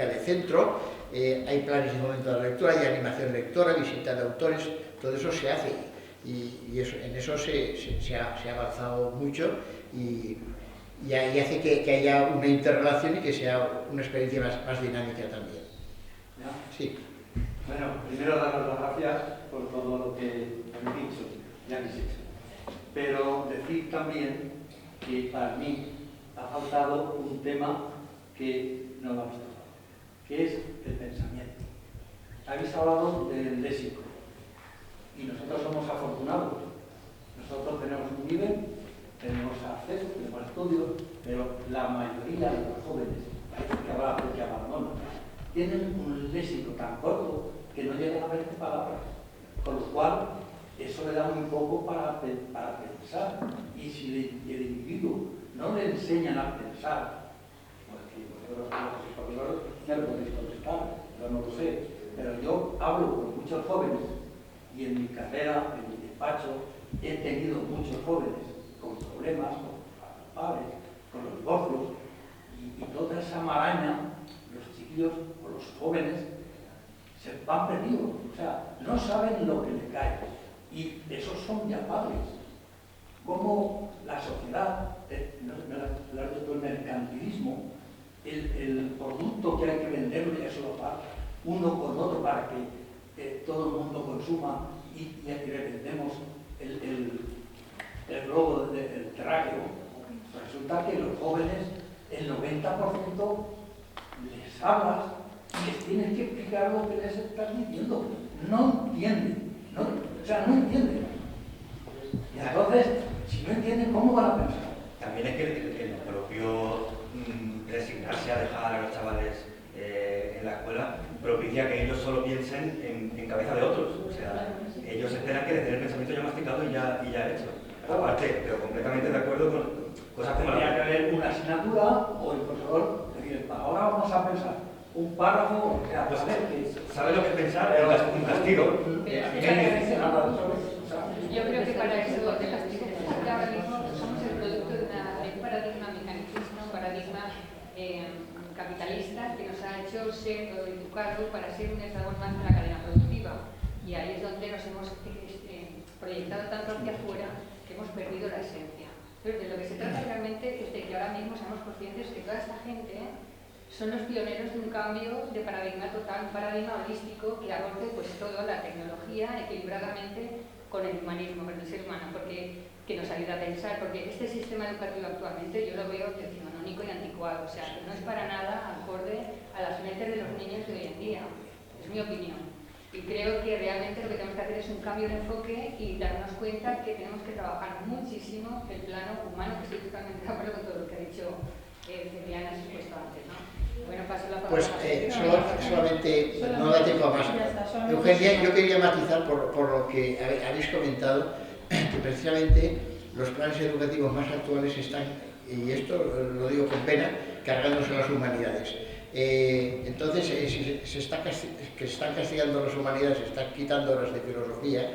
de centro, hay planes de fomento de la lectura, hay animación lectora, visita de autores, todo eso se hace. Y en eso se ha avanzado mucho y hace que haya una interrelación y que sea una experiencia más dinámica también. ¿Ya? Sí. Bueno, primero daros las gracias por todo lo que habéis dicho y habéis hecho. Pero decir también que para mí ha faltado un tema que no lo habéis tocado, que es el pensamiento. Habéis hablado del léxico. Y nosotros somos afortunados. Nosotros tenemos un nivel, tenemos acceso, tenemos estudios, pero la mayoría de los jóvenes, parece que habrá que abandonan, tienen un léxico tan corto que no llegan a 20 palabras. Con lo cual, eso le da muy poco para pensar. Y si el individuo no le enseñan a pensar, pues que vosotros los españoles ya lo podéis contestar, yo no lo sé, pero yo hablo con muchos jóvenes. Y en mi carrera, en mi despacho, he tenido muchos jóvenes con problemas, con los padres, con los divorcios, y toda esa maraña, los chiquillos o los jóvenes se van perdidos, o sea, no saben lo que les cae. Y esos son ya padres. Como la sociedad, el mercantilismo, el producto que hay que venderle, eso lo paga uno con otro para que todo el mundo consuma y revendemos el globo del terráqueo. Resulta que los jóvenes, el 90% les hablas y les tienes que explicar lo que les estás diciendo. No entienden, no entienden. Y entonces, si no entienden, ¿cómo van a pensar? También es que el propio resignarse a dejar a los chavales en la escuela propicia que ellos solo piensen en cabeza de otros. O sea, ellos esperan que les den el pensamiento ya masticado y ya hecho. Aparte, pero completamente de acuerdo con cosas como Habría que la... haber una asignatura o el profesor decir, ahora vamos a pensar un párrafo, o sea, Pues, a ver, ¿sabe lo que es pensar? Un castigo. Yo creo que para eso de castigo, porque ahora mismo somos el producto de un paradigma mecanicista, un paradigma capitalista que nos ha hecho ser o educado para ser un eslabón más de la cadena productiva. Y ahí es donde nos hemos proyectado tanto hacia afuera que hemos perdido la esencia. Pero de lo que se trata realmente es de que ahora mismo seamos conscientes que toda esta gente son los pioneros de un cambio de paradigma total, un paradigma holístico que aborde pues toda la tecnología equilibradamente con el humanismo, con el ser humano, porque que nos ayuda a pensar, porque este sistema educativo actualmente yo lo veo decimonónico y anticuado, o sea, que no es para nada acorde a las mentes de los niños de hoy en día, es mi opinión. Y creo que realmente lo que tenemos que hacer es un cambio de enfoque y darnos cuenta que tenemos que trabajar muchísimo el plano humano, que estoy totalmente de acuerdo con todo lo que ha dicho Celiana, has expuesto antes, ¿no? Bueno, paso la palabra. Pues solamente, no da tiempo a más. Eugenia, yo quería matizar por lo que habéis comentado, que precisamente los planes educativos más actuales están, y esto lo digo con pena, cargándose las humanidades. Entonces, si se están castigando las humanidades, se están quitando horas de filosofía.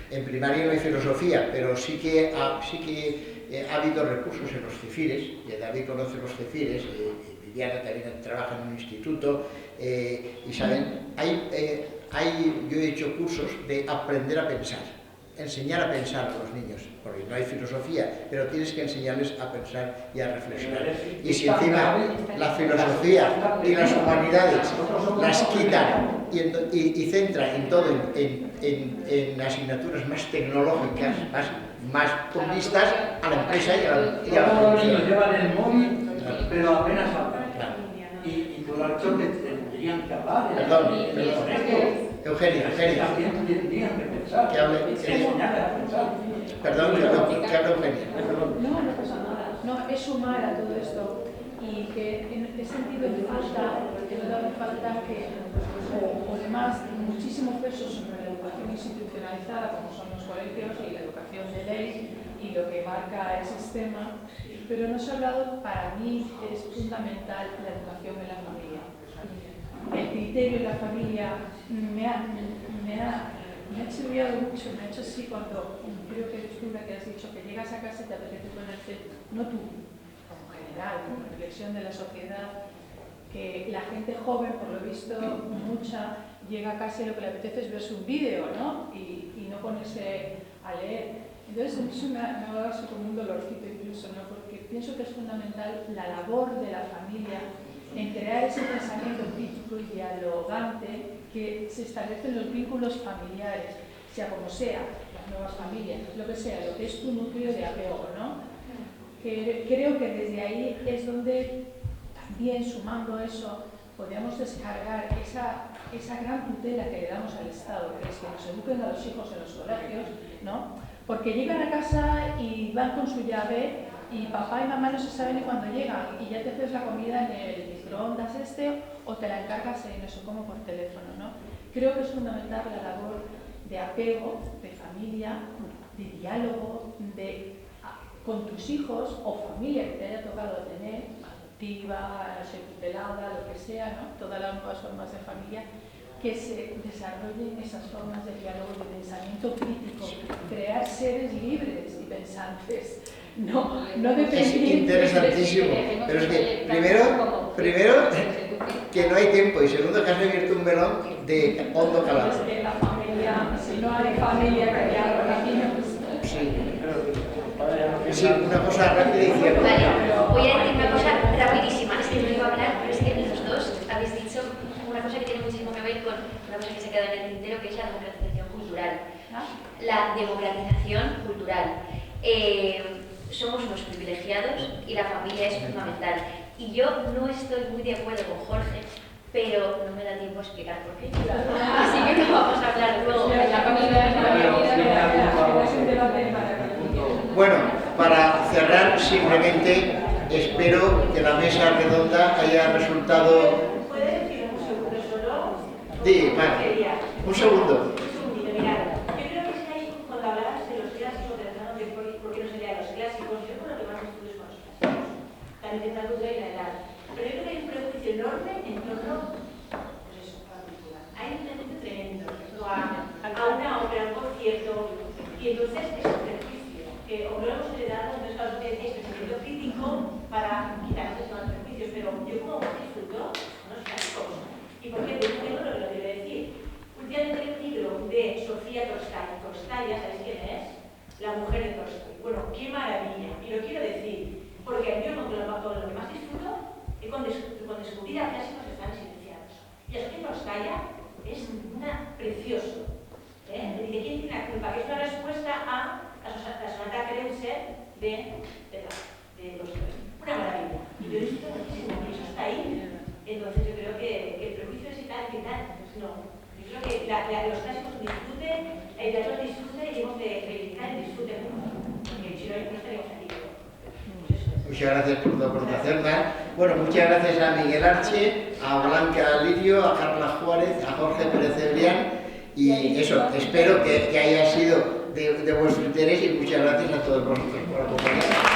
En primaria no hay filosofía, pero sí que ha habido recursos en los CEFIRES, y David conoce los CEFIRES, Viviana también trabaja en un instituto, y saben, yo he hecho cursos de aprender a pensar, enseñar a pensar a los niños, porque no hay filosofía, pero tienes que enseñarles a pensar y a reflexionar. Y si encima la filosofía y las humanidades las quitan y centran en todo, en asignaturas más tecnológicas, más comunistas, a la empresa y a la todos los niños producción. llevan el móvil, pero apenas hablan. Y por lo hecho tendrían que hablar. Perdón. Eugenia. También tendrían que pensar. Que hable. Enseñarles a pensar. Perdón, que habla Eugenia. No pasa nada. No, es sumar a todo esto y que he sentido en falta, he notado en falta que, o además, muchísimo peso sobre la educación institucionalizada, como son los colegios y la educación de ley y lo que marca el sistema, pero no se ha hablado, para mí es fundamental la educación en la familia. El criterio en la familia me ha chirriado mucho, me ha hecho así cuando, creo que eres tú la que has dicho, que llegas a casa y te apetece ponerte, no tú, como general, como reflexión de la sociedad, que la gente joven, por lo visto, mucha, llega a casa y lo que le apetece es verse un vídeo, ¿no? Y no ponerse a leer. Entonces, eso me ha dado así como un dolorcito incluso, ¿no? Porque pienso que es fundamental la labor de la familia en crear ese pensamiento crítico y dialogante que se establecen los vínculos familiares, sea como sea, las nuevas familias, lo que sea, lo que es tu núcleo de apego, ¿no? Creo que desde ahí es donde también, sumando eso, podríamos descargar esa gran tutela que le damos al Estado, que es que nos eduquen a los hijos en los colegios, ¿no? Porque llegan a casa y van con su llave y papá y mamá no se saben ni cuándo llegan y ya te haces la comida en el microondas o te la encargas en eso como por teléfono, ¿no? Creo que es fundamental la labor de apego, de familia, de diálogo, con tus hijos o familia que te haya tocado tener, adoptiva, tutelada, lo que sea, ¿no? Todas las nuevas formas de familia, que se desarrollen esas formas de diálogo, de pensamiento crítico, crear seres libres y pensantes, no dependientes. Es interesantísimo, pero es que primero que no hay tiempo y segundo que has abierto un melón de hondo calado. Es que la familia, si no hay familia que haya niños. Sí, una cosa rápida y cierta. Vale, voy a decir una cosa rapidísima, es que no iba a hablar, pero es que los dos habéis dicho una cosa que tiene muchísimo que ver con una cosa que se queda en el tintero, que es la democratización cultural. La democratización cultural. Somos unos privilegiados y la familia es fundamental. Y yo no estoy muy de acuerdo con Jorge, pero no me da tiempo a explicar por qué. Así que lo vamos a hablar luego. Bueno, para cerrar simplemente espero que la mesa redonda haya resultado... ¿Puede decir un segundo solo? Sí, vale. Un segundo. Un segundito, mirad. Yo creo que es que ahí, cuando hablabas de los clásicos, de por qué no se lean los clásicos, yo con lo que más estudio es con los clásicos. También tendrá cultura y la edad. Pero yo creo que hay un prejuicio enorme en torno, pues eso, a la cultura. Hay un prejuicio tremendo respecto a una obra, un concierto, y entonces es un prejuicio, que o no lo hemos heredado, entonces claro, que decís pensamiento crítico para quitarnos todos los prejuicios, pero yo como disfruto con los clásicos. ¿Y por qué? Por ejemplo, lo que lo quiero decir. Últimamente hay un libro de Sofía Tolstói. Tolstói, ¿ya sabéis quién es? La mujer de Tolstói. Bueno, qué maravilla. Y lo quiero decir, porque yo con lo que más disfruto es con descubrir a clásicos que están silenciados. Y a Sofía Tolstói es una precioso. ¿De quién tiene la culpa? Que es una respuesta a la sonata Kreutzer de Tolstói. Una maravilla. Y yo disfruto muchísimo, y eso está ahí. Entonces yo creo que el prejuicio es y tal, que tal, no. Yo creo que los clásicos disfruten, el teatro disfrute y hemos de reivindicar el disfrute mundo. Porque si no, no estaríamos aquí. Pues eso es. Muchas gracias por tu aportación, Mar. Bueno, muchas gracias a Miguel Arche, a Blanca Lirio, a Carla Juárez, a Jorge Pérez Cebrián. Y eso, espero que haya sido de vuestro interés y muchas gracias a todos vosotros por acompañarnos.